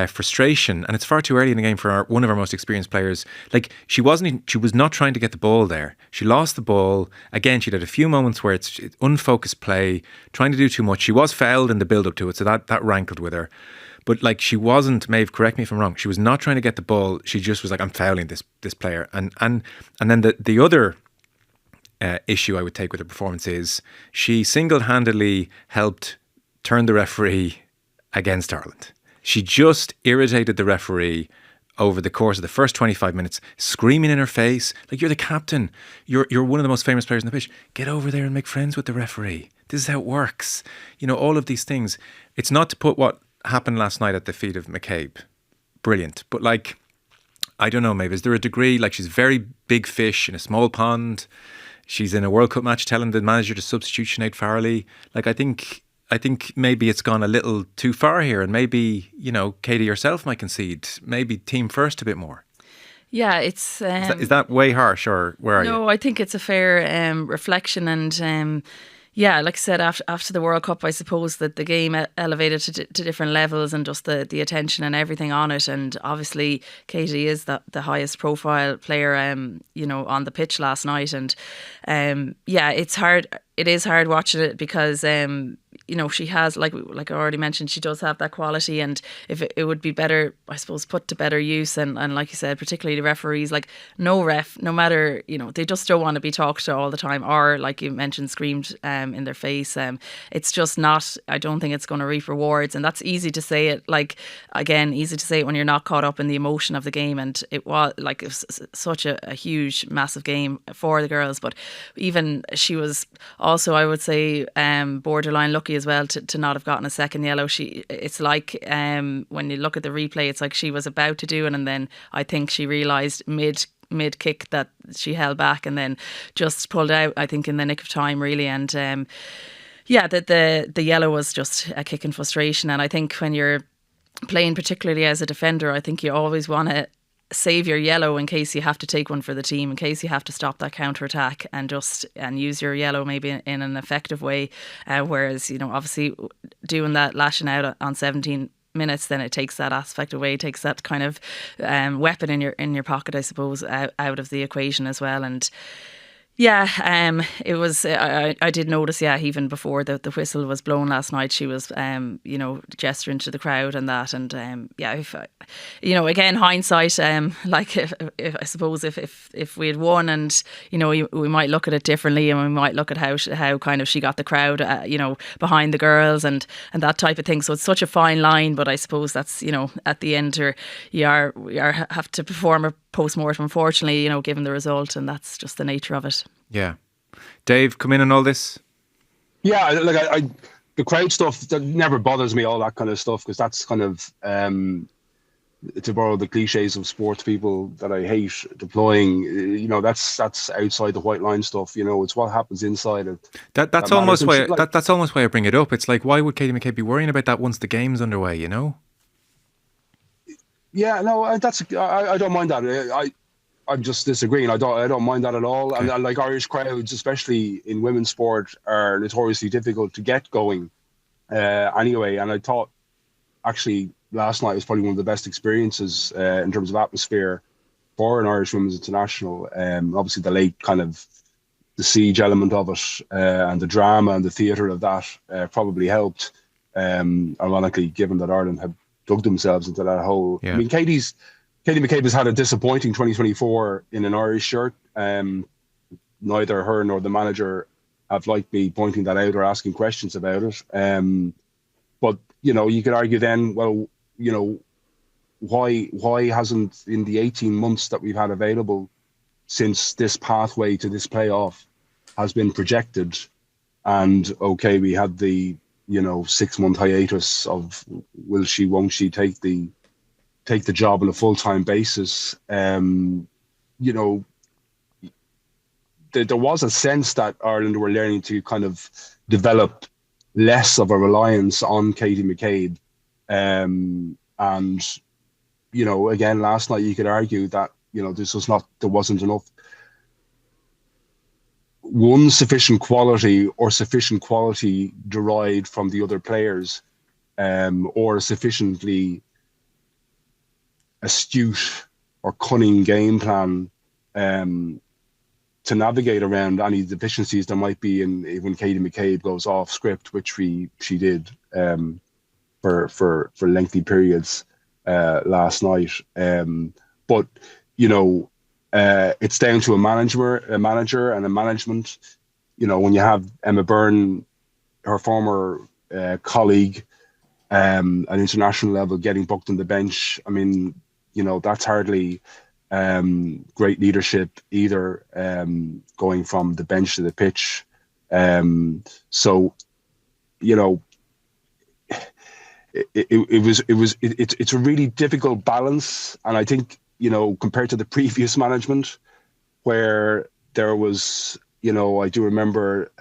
frustration, and it's far too early in the game for one of our most experienced players. Like, she was not trying to get the ball there. She lost the ball. Again, she'd had a few moments where it's unfocused play, trying to do too much. She was fouled in the build-up to it, so that rankled with her. But like, she wasn't, Méabh, correct me if I'm wrong, she was not trying to get the ball. She just was like, I'm fouling this player. And then the other issue I would take with her performance is she single-handedly helped turn the referee against Ireland. She just irritated the referee over the course of the first 25 minutes, screaming in her face, like, you're the captain, you're one of the most famous players on the pitch, get over there and make friends with the referee. This is how it works. All of these things. It's not to put what happened last night at the feet of McCabe. Brilliant. But like, I don't know, maybe, is there a degree, like, she's very big fish in a small pond. She's in a World Cup match telling the manager to substitute Sinead Farrelly. Like, I think maybe it's gone a little too far here, and maybe, Katie yourself might concede, maybe team first a bit more. Yeah, it's... Is that way harsh, or where are you? No, I think it's a fair reflection, and yeah, like I said, after the World Cup, I suppose that the game elevated to different levels, and just the attention and everything on it. And obviously, Katie is the highest profile player, on the pitch last night. And yeah, it's hard. It is hard watching it because she has, like I already mentioned, she does have that quality, and if it would be better, I suppose, put to better use. And like you said, particularly the referees, like, no ref, no matter, they just don't want to be talked to all the time, or, like you mentioned, screamed in their face. It's just not, I don't think it's going to reap rewards. And that's easy to say it, like, again, easy to say it when you're not caught up in the emotion of the game. And it was such a huge, massive game for the girls. But even she was also, I would say, borderline lucky as well to not have gotten a second yellow. It's like, when you look at the replay, it's like she was about to do it, and then I think she realised mid kick that she held back, and then just pulled out, I think, in the nick of time, really. And yeah, the yellow was just a kick in frustration. And I think when you're playing, particularly as a defender, I think you always want to save your yellow in case you have to take one for the team, in case you have to stop that counter attack, and use your yellow maybe in an effective way. Whereas, obviously doing that, lashing out on 17 minutes, then it takes that aspect away, takes that kind of weapon in your pocket, I suppose, out of the equation as well. And yeah, it was. I did notice. Yeah, even before the whistle was blown last night, she was, gesturing to the crowd and that. And yeah, if again, hindsight, like, if I suppose if we had won, and we might look at it differently, and we might look at how kind of she got the crowd, behind the girls and that type of thing. So it's such a fine line, but I suppose that's, at the end, you have to perform a post-mortem, unfortunately, given the result, and that's just the nature of it. Yeah. Dave, come in on all this? Yeah, like, I the crowd stuff, that never bothers me, all that kind of stuff, because that's kind of, to borrow the cliches of sports people that I hate deploying, that's outside the white line stuff. It's what happens inside it. That's almost why that's almost why I bring it up. It's like, why would Katie McCabe be worrying about that once the game's underway? Yeah, no, I don't mind that. I'm just disagreeing. I don't mind that at all. Okay. And like, Irish crowds, especially in women's sport, are notoriously difficult to get going. Anyway, and I thought actually last night was probably one of the best experiences in terms of atmosphere for an Irish women's international. Obviously, the late kind of the siege element of it, and the drama and the theatre of that probably helped. Ironically, given that Ireland had dug themselves into that hole. Yeah. I mean, Katie McCabe has had a disappointing 2024 in an Irish shirt. Neither her nor the manager have liked me pointing that out or asking questions about it. But you could argue then, well, why hasn't, in the 18 months that we've had available since this pathway to this playoff has been projected, and okay, we had the 6-month hiatus of will she, won't she take the job on a full-time basis. there was a sense that Ireland were learning to kind of develop less of a reliance on Katie McCabe. And, again, last night you could argue that, there wasn't enough sufficient quality derived from the other players, or a sufficiently astute or cunning game plan to navigate around any deficiencies there might be when Katie McCabe goes off script, which she did for lengthy periods last night. But it's down to a manager and a management. When you have Emma Byrne, her former colleague, at international level, getting booked on the bench, I mean, that's hardly great leadership either, going from the bench to the pitch. So, it's a really difficult balance, and I think, compared to the previous management, where there was, I do remember,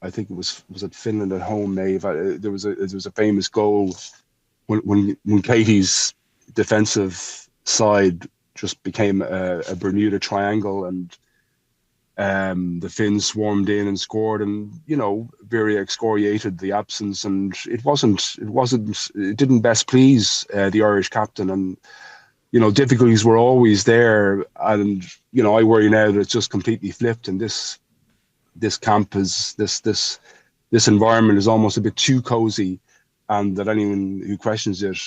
I think it was it Finland at home, Méabh. There was a famous goal when Katie's defensive side just became a Bermuda Triangle, and the Finns swarmed in and scored, and very excoriated the absence, and it didn't best please the Irish captain, and difficulties were always there, and I worry now that it's just completely flipped, and this camp is this environment is almost a bit too cozy, and that anyone who questions it,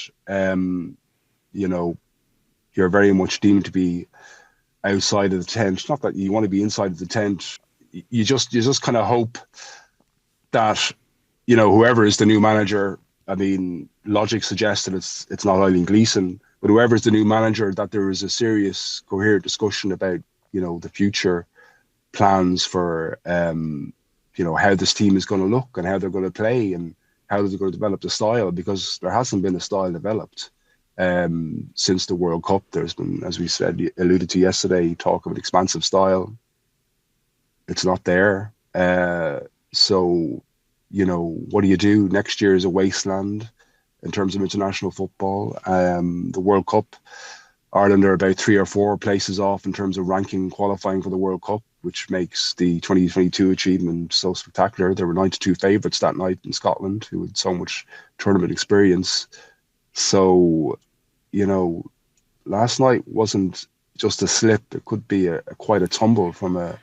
you're very much deemed to be outside of the tent. Not that you want to be inside of the tent. You just kind of hope that whoever is the new manager. I mean, logic suggests that it's not Eileen Gleeson, but whoever is the new manager, that there is a serious, coherent discussion about the future plans for how this team is going to look and how they're going to play and how they're going to develop the style, because there hasn't been a style developed since the World Cup. There's been, as we said, alluded to yesterday, talk of an expansive style. It's not there. So, what do you do? Next year is a wasteland in terms of international football. The World Cup, Ireland are about 3 or 4 places off in terms of ranking qualifying for the World Cup, which makes the 2022 achievement so spectacular. There were 92 favourites that night in Scotland who had so much tournament experience. So, last night wasn't just a slip. It could be quite a tumble from a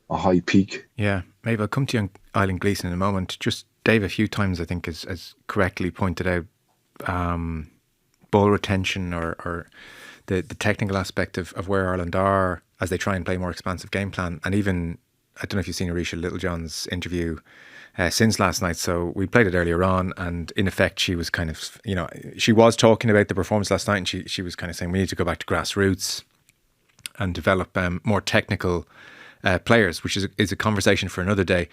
high peak. Yeah, maybe I'll come to you on Eileen Gleeson in a moment. Just Dave, a few times I think has correctly pointed out ball retention or the technical aspect of where Ireland are as they try and play a more expansive game plan. And even, I don't know if you've seen Arisha Littlejohn's interview since last night. So we played it earlier on, and in effect she was kind of, she was talking about the performance last night, and she was kind of saying we need to go back to grassroots and develop more technical players, which is a conversation for another day.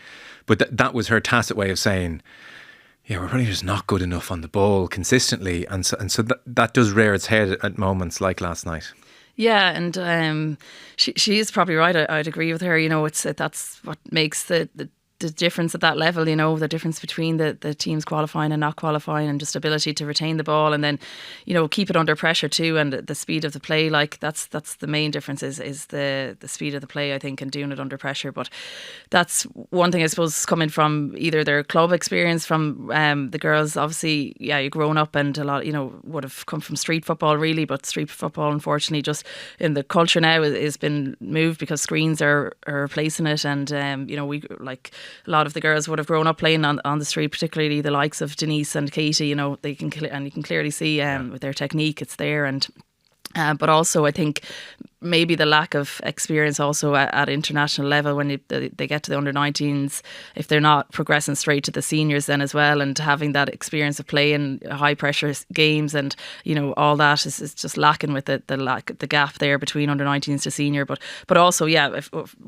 But that was her tacit way of saying, yeah, we're probably just not good enough on the ball consistently, and so that does rear its head at moments like last night. Yeah, and she is probably right. I'd agree with her. That's what makes the difference at that level, the difference between the teams qualifying and not qualifying, and just ability to retain the ball and then, keep it under pressure too, and the speed of the play. Like that's the main difference is the speed of the play, I think, and doing it under pressure. But that's one thing, I suppose, coming from either their club experience, from the girls, obviously, yeah, you've grown up and a lot, would have come from street football really, but street football, unfortunately, just in the culture now has been moved because screens are replacing it, and we, like a lot of the girls, would have grown up playing on the street, particularly the likes of Denise and Katie. They can and you can clearly see with their technique, it's there. And but also, I think maybe the lack of experience also at international level when they get to the under-19s, if they're not progressing straight to the seniors then as well, and having that experience of playing high pressure games and all that is just lacking with the gap there between under-19s to senior. But also, yeah,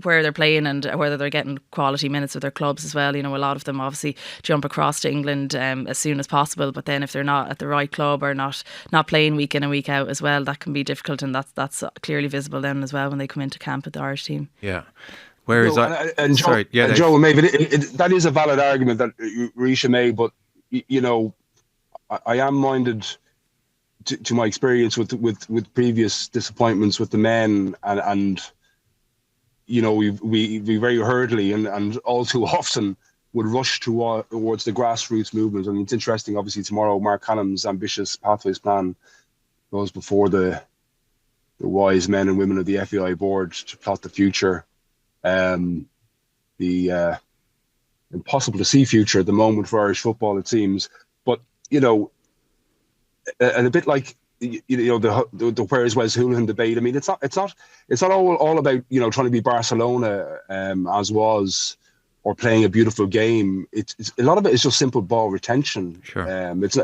where they're playing and whether they're getting quality minutes with their clubs as well. A lot of them obviously jump across to England as soon as possible, but then if they're not at the right club or not playing week in and week out as well, that can be difficult, and that's clearly visible visible then as well when they come into camp with the Irish team. Yeah. Whereas Joe, maybe that is a valid argument that Risha made, but I am minded to my experience with previous disappointments with the men, and we very hurriedly and all too often would rush towards the grassroots movement. And it's interesting, obviously tomorrow Mark Callum's ambitious Pathways plan goes before the wise men and women of the FAI board to plot the future, the impossible to see future at the moment for Irish football, it seems. But and a bit like the where is Wes Hoolahan debate. I mean, it's not all about trying to be Barcelona as was, or playing a beautiful game. It's a lot of it is just simple ball retention. Sure. It's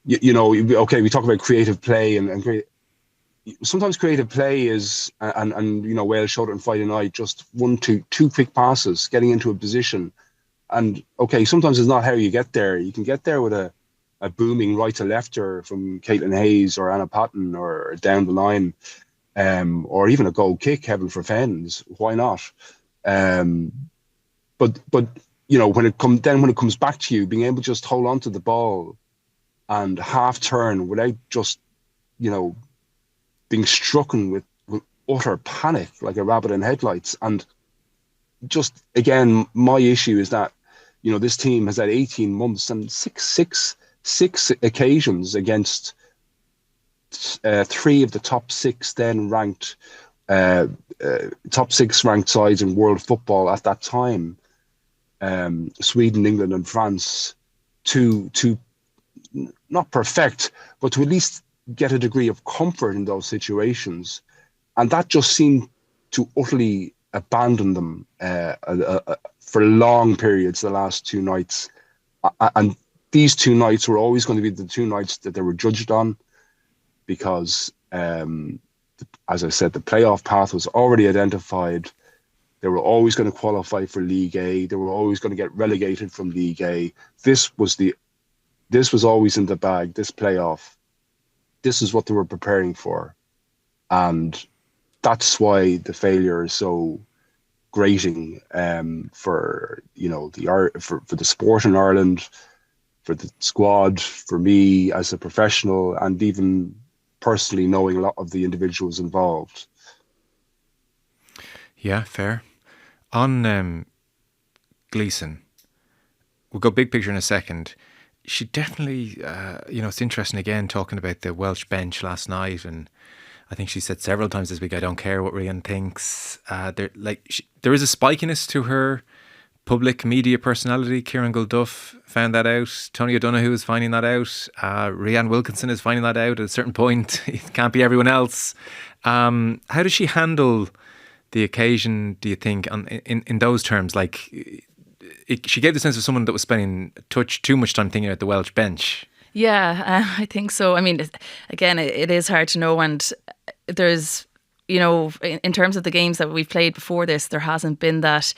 okay. We talk about creative play and sometimes creative play is and Wales showed it on Friday night. Just two quick passes, getting into a position, and okay, sometimes it's not how you get there. You can get there with a booming right to lefter from Caitlin Hayes or Anna Patton or down the line, or even a goal kick, heaven forfends. Why not? But when it comes back to you, being able to just hold on to the ball and half turn without just being strucken with utter panic like a rabbit in headlights. And just again, my issue is that this team has had 18 months and six occasions against three of the top six then ranked ranked sides in world football at that time. Sweden, England and France to not perfect, but to at least get a degree of comfort in those situations. And that just seemed to utterly abandon them for long periods the last two nights. And these two nights were always going to be the two nights that they were judged on, because, as I said, the playoff path was already identified. They were always going to qualify for League A. They were always going to get relegated from League A. This was always in the bag, this playoff. This is what they were preparing for. And that's why the failure is so grating for the sport in Ireland, for the squad, for me as a professional, and even personally knowing a lot of the individuals involved. Yeah, fair. On Gleeson, we'll go big picture in a second. She definitely, it's interesting again talking about the Welsh bench last night, and I think she said several times this week, I don't care what Rian thinks. There is a spikiness to her public media personality. Kieran Gulduff found that out. Tony O'Donoghue is finding that out. Rianne Wilkinson is finding that out at a certain point. It can't be everyone else. How does she handle the occasion, do you think, in those terms? She gave the sense of someone that was spending too much time thinking about the Welsh bench. Yeah, I think so. I mean, again, it is hard to know, and there's, in terms of the games that we've played before this, there hasn't been that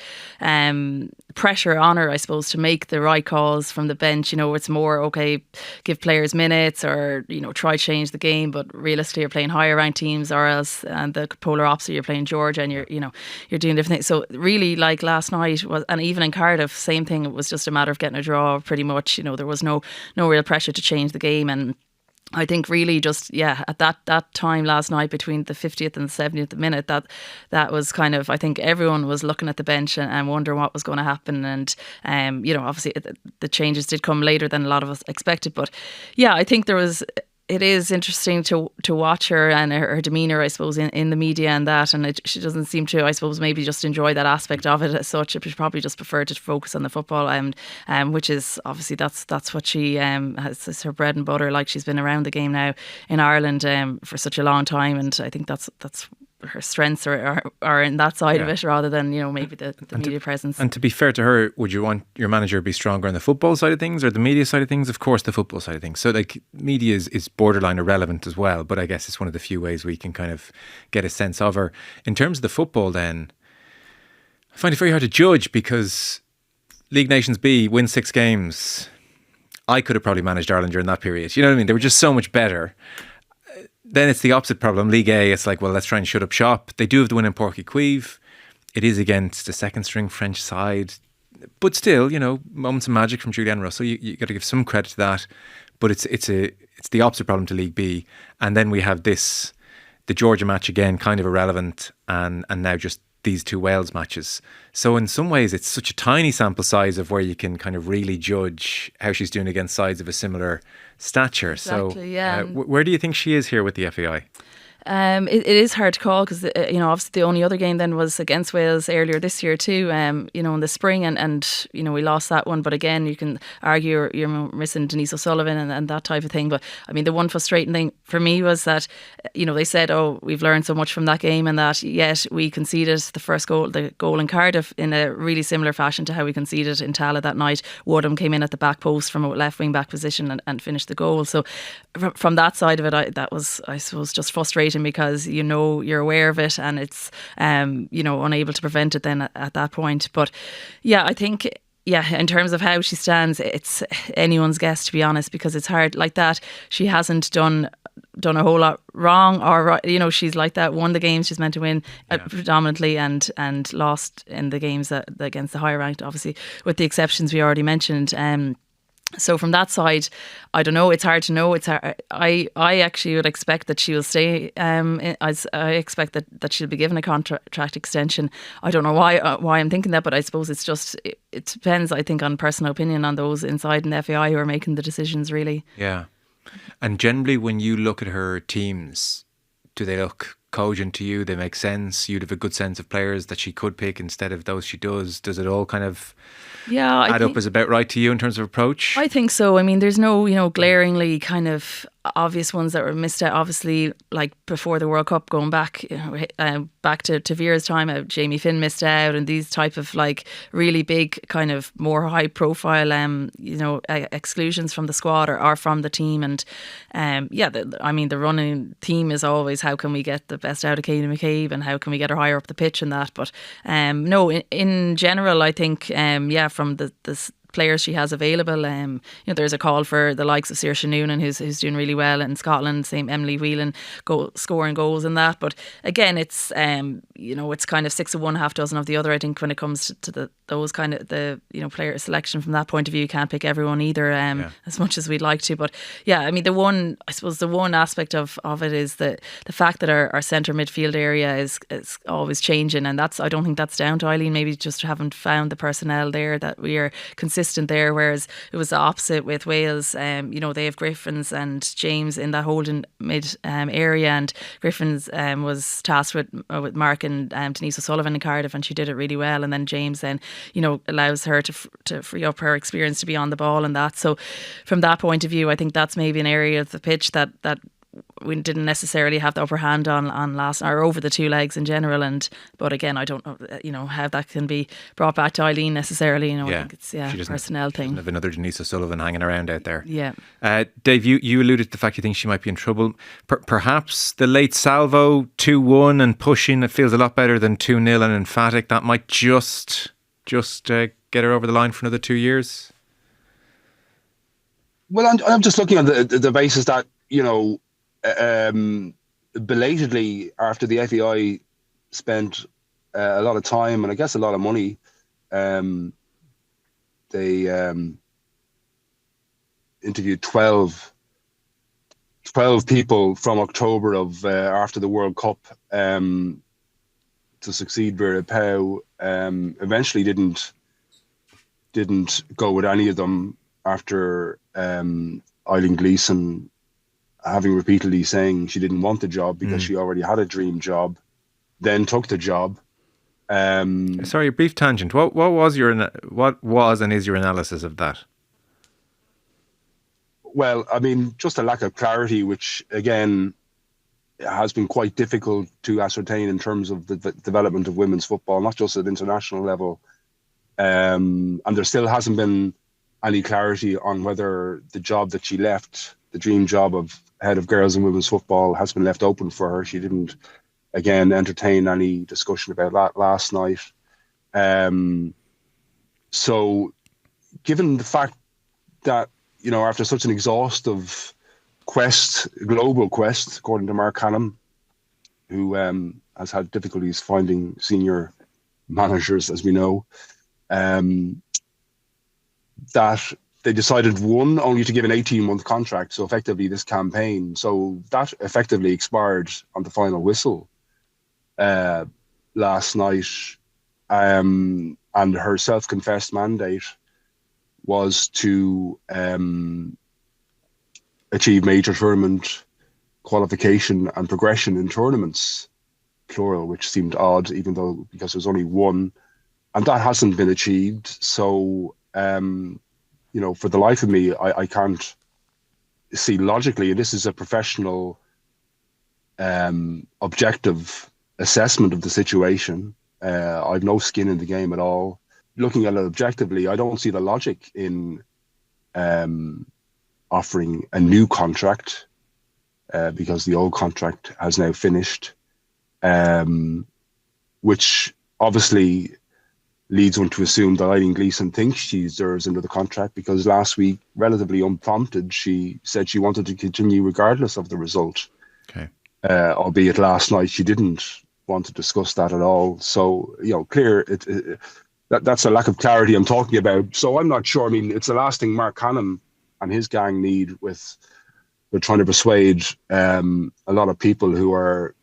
pressure on her, I suppose, to make the right calls from the bench. It's more, okay, give players minutes or, try change the game, but realistically you're playing higher ranked teams, or else the polar opposite, you're playing Georgia and you're doing different things. So really, like last night and even in Cardiff, same thing. It was just a matter of getting a draw pretty much. There was no real pressure to change the game. And I think really just, at that time last night between the 50th and the 70th minute, that was kind of, I think everyone was looking at the bench and wondering what was going to happen. And, obviously the changes did come later than a lot of us expected. But yeah, I think it is interesting to watch her and her demeanour, I suppose, in the media and that. And she doesn't seem to, I suppose, maybe just enjoy that aspect of it as such. She probably just preferred to focus on the football, which is obviously that's what she has as her bread and butter. Like, she's been around the game now in Ireland for such a long time, and I think that's her strengths are in that side of it, rather than maybe the media presence. And to be fair to her, would you want your manager to be stronger on the football side of things or the media side of things? Of course, the football side of things. So media is borderline irrelevant as well, but I guess it's one of the few ways we can kind of get a sense of her. In terms of the football, then I find it very hard to judge, because League Nations B win 6 games. I could have probably managed Ireland during that period. You know what I mean? They were just so much better. then it's the opposite problem. League A, it's like, well, let's try and shut up shop. They do have the win in Porky Queeve. It is against the second string French side. But still, moments of magic from Julianne Russell. You got to give some credit to that. But it's the opposite problem to League B. And then we have the Georgia match again, kind of irrelevant, and now just these two Wales matches. So in some ways, it's such a tiny sample size of where you can kind of really judge how she's doing against sides of a similar stature. Exactly, yeah. Where do you think she is here with the FAI? It is hard to call because obviously the only other game then was against Wales earlier this year too. In the spring, and we lost that one. But again, you can argue you're missing Denise O'Sullivan and that type of thing. But I mean, the one frustrating thing for me was that they said, "Oh, we've learned so much from that game," and that yet we conceded the goal in Cardiff in a really similar fashion to how we conceded in Tala that night. Woodham came in at the back post from a left wing back position and finished the goal. So from that side of it, that was, I suppose, just frustrating because you're aware of it and it's unable to prevent it then at that point. But yeah, I think in terms of how she stands, it's anyone's guess, to be honest, because it's hard like that. She hasn't done a whole lot wrong, or she's like that, won the games she's meant to win predominantly and lost in the games against the higher ranked, obviously with the exceptions we already mentioned. So from that side, I don't know. It's hard to know. It's hard. I actually would expect that she will stay. I expect that she'll be given a contract extension. I don't know why I'm thinking that, but I suppose it's just it depends. I think on personal opinion on those inside in the FAI who are making the decisions. Really. Yeah. And generally, when you look at her teams, do they look cogent to you? They make sense? You'd have a good sense of players that she could pick instead of those she does. Does it all kind of add up as about right to you in terms of approach? I think so. I mean, there's no glaringly kind of obvious ones that were missed out. Obviously, like before the World Cup, going back back to Vera's time, Jamie Finn missed out, and these type of like really big kind of more high profile exclusions from the squad or from the team. And the running theme is always how can we get the best out of Katie McCabe and how can we get her higher up the pitch and that. But in general, I think from the players she has available, there's a call for the likes of Saoirse Noonan who's doing really well in Scotland, same Emily Whelan scoring goals and that. But again, it's it's kind of 6 of one, half dozen of the other. I think when it comes to those kind of the player selection from that point of view, you can't pick everyone either as much as we'd like to. But yeah, I mean the one aspect of it is the fact that our centre midfield area is always changing, and I don't think that's down to Eileen. Maybe just haven't found the personnel there that we are consistent there, whereas it was the opposite with Wales. They have Griffins and James in that holding mid area, and Griffins was tasked with Mark and Denise O'Sullivan in Cardiff, and she did it really well. And then James then allows her to free up her experience to be on the ball and that. So from that point of view, I think that's maybe an area of the pitch that we didn't necessarily have the upper hand on last or over the two legs in general. But again, I don't know how that can be brought back to Eileen necessarily. I think it's a personnel thing. She doesn't have another Denise O'Sullivan hanging around out there. Yeah. Dave, you alluded to the fact you think she might be in trouble. Perhaps the late salvo 2-1 and pushing, it feels a lot better than 2-0 and emphatic. That might just get her over the line for another 2 years. Well, I'm just looking at the basis that belatedly after the FAI spent a lot of time and I guess a lot of money, they interviewed 12 people from October of after the World Cup to succeed Vera Pauw. Eventually didn't go with any of them after Eileen Gleeson having repeatedly saying she didn't want the job because she already had a dream job, then took the job. Sorry, a brief tangent. What was and is your analysis of that? Well, I mean, just a lack of clarity, which again has been quite difficult to ascertain in terms of the development of women's football, not just at international level. And there still hasn't been any clarity on whether the job that she left, the dream job of head of girls and women's football, has been left open for her. She didn't, again, entertain any discussion about that last night. So given the fact that, after such an exhaustive global quest, according to Mark Hannum, who has had difficulties finding senior managers, as we know, that they decided only to give an 18-month contract. So effectively this campaign, so that effectively expired on the final whistle last night. And her self-confessed mandate was to achieve major tournament qualification and progression in tournaments, plural, which seemed odd, even though because there's only one, and that hasn't been achieved. So, for the life of me, I can't see logically, and this is a professional, objective assessment of the situation. I've no skin in the game at all. Looking at it objectively, I don't see the logic in offering a new contract because the old contract has now finished, which obviously leads one to assume that Eileen Gleeson thinks she deserves another contract, because last week, relatively unprompted, she said she wanted to continue regardless of the result. Okay. Albeit last night she didn't want to discuss that at all. So, clear that's a lack of clarity I'm talking about. So I'm not sure. I mean, it's the last thing Mark Conán and his gang need. They're trying to persuade a lot of people who are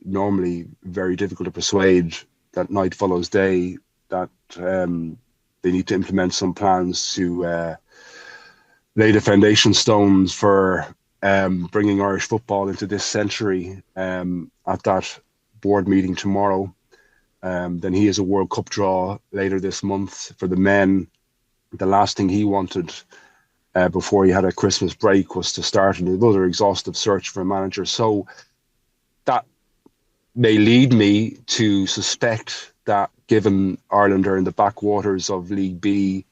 normally very difficult to persuade that night follows day, that they need to implement some plans to lay the foundation stones for bringing Irish football into this century at that board meeting tomorrow. Then he has a World Cup draw later this month for the men. The last thing he wanted before he had a Christmas break was to start another exhaustive search for a manager. So that may lead me to suspect that, given Ireland are in the backwaters of League B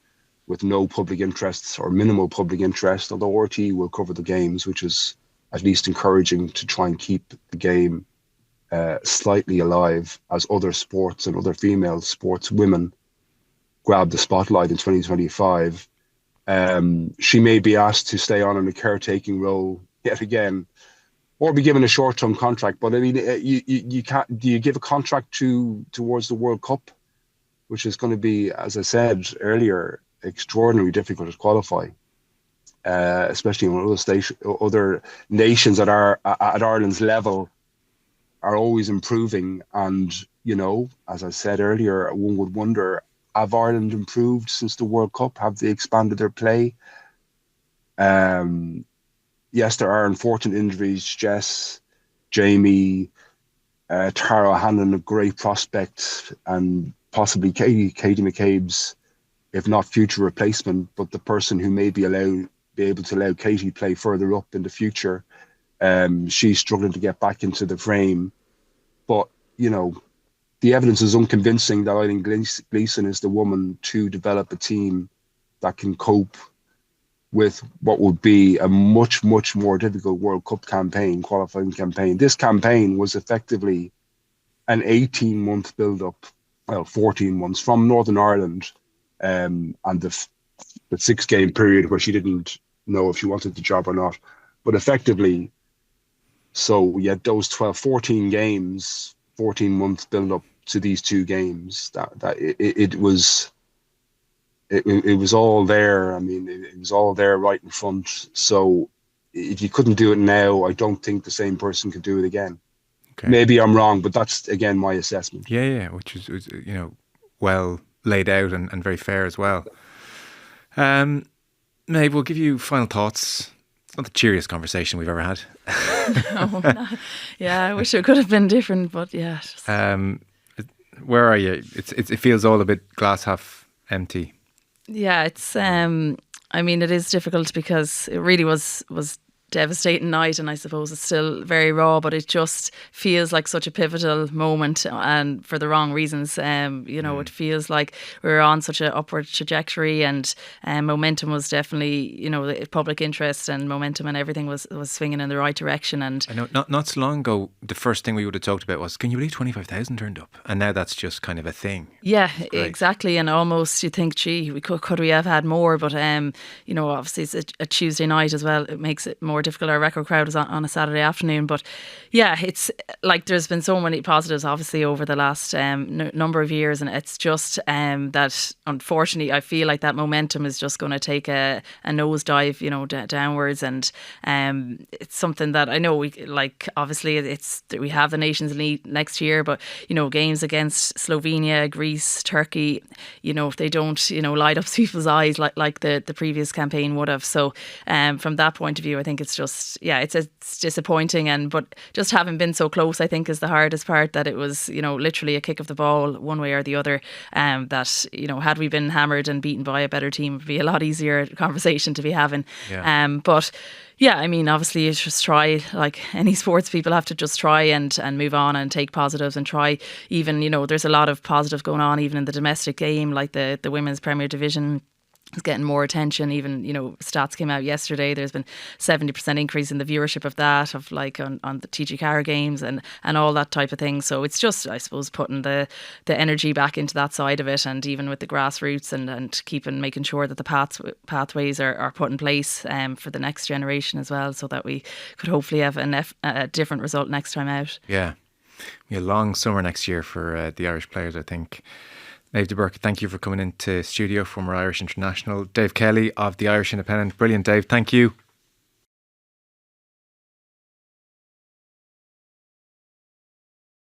with no public interests or minimal public interest, although RTE will cover the games, which is at least encouraging to try and keep the game slightly alive as other sports and other female sports women grab the spotlight in 2025. She may be asked to stay on in a caretaking role yet again, or be given a short-term contract. But I mean, you can't. Do you give a contract towards the World Cup, which is going to be, as I said earlier, extraordinarily difficult to qualify, especially when other nations that are at Ireland's level are always improving. And as I said earlier, one would wonder, have Ireland improved since the World Cup? Have they expanded their play? Yes, there are unfortunate injuries. Jess, Jamie, Tara Hannon, a great prospect, and possibly Katie McCabe's, if not future replacement, but the person who may be able to allow Katie to play further up in the future. She's struggling to get back into the frame. But, the evidence is unconvincing that Eileen Gleeson is the woman to develop a team that can cope with what would be a much, much more difficult World Cup qualifying campaign. This campaign was effectively an 18-month build-up, 14 months from Northern Ireland, and the 6-game period where she didn't know if she wanted the job or not. But effectively, so you had those 14 games, 14 months build-up to these 2 games. It was all there. I mean, it was all there right in front. So if you couldn't do it now, I don't think the same person could do it again. Okay. Maybe I'm wrong, but that's, again, my assessment. Yeah, which is well laid out and very fair as well. Méabh, we'll give you final thoughts. It's not the cheeriest conversation we've ever had. No. Yeah, I wish it could have been different, but yeah. Where are you? It feels all a bit glass half empty. Yeah, it's. I mean, it is difficult because it really was devastating night, and I suppose it's still very raw, but it just feels like such a pivotal moment, and for the wrong reasons. It feels like we're on such an upward trajectory, and momentum was definitely, the public interest and momentum and everything was swinging in the right direction. And I know not so long ago, the first thing we would have talked about was, can you believe 25,000 turned up? And now that's just kind of a thing. Yeah, exactly. And almost you think, gee, could we have had more? But obviously it's a Tuesday night as well. It makes it more more difficult. Our record crowd was on a Saturday afternoon, but yeah, it's like there's been so many positives obviously over the last number of years, and it's just that unfortunately I feel like that momentum is just going to take a nosedive, downwards, and it's something that I know obviously we have the Nations League next year, but games against Slovenia, Greece, Turkey, if they don't light up people's eyes like the previous campaign would have. So from that point of view, I think it's just it's disappointing, but just having been so close, I think, is the hardest part, that it was literally a kick of the ball one way or the other, that had we been hammered and beaten by a better team, it would be a lot easier conversation to be having. But yeah, I mean, obviously you just try, like any sports, people have to just try and move on and take positives and try. Even, there's a lot of positive going on even in the domestic game, like the Women's Premier Division is getting more attention. Even, stats came out yesterday. There's been 70% increase in the viewership of that, of like on the TG Car games and all that type of thing. So it's just, I suppose, putting the energy back into that side of it, and even with the grassroots and making sure that the pathways are put in place for the next generation as well, so that we could hopefully have a different result next time out. Yeah. A long summer next year for the Irish players, I think. Méabh de Búrca, thank you for coming into studio, former Irish international. Dave Kelly of the Irish Independent. Brilliant, Dave. Thank you.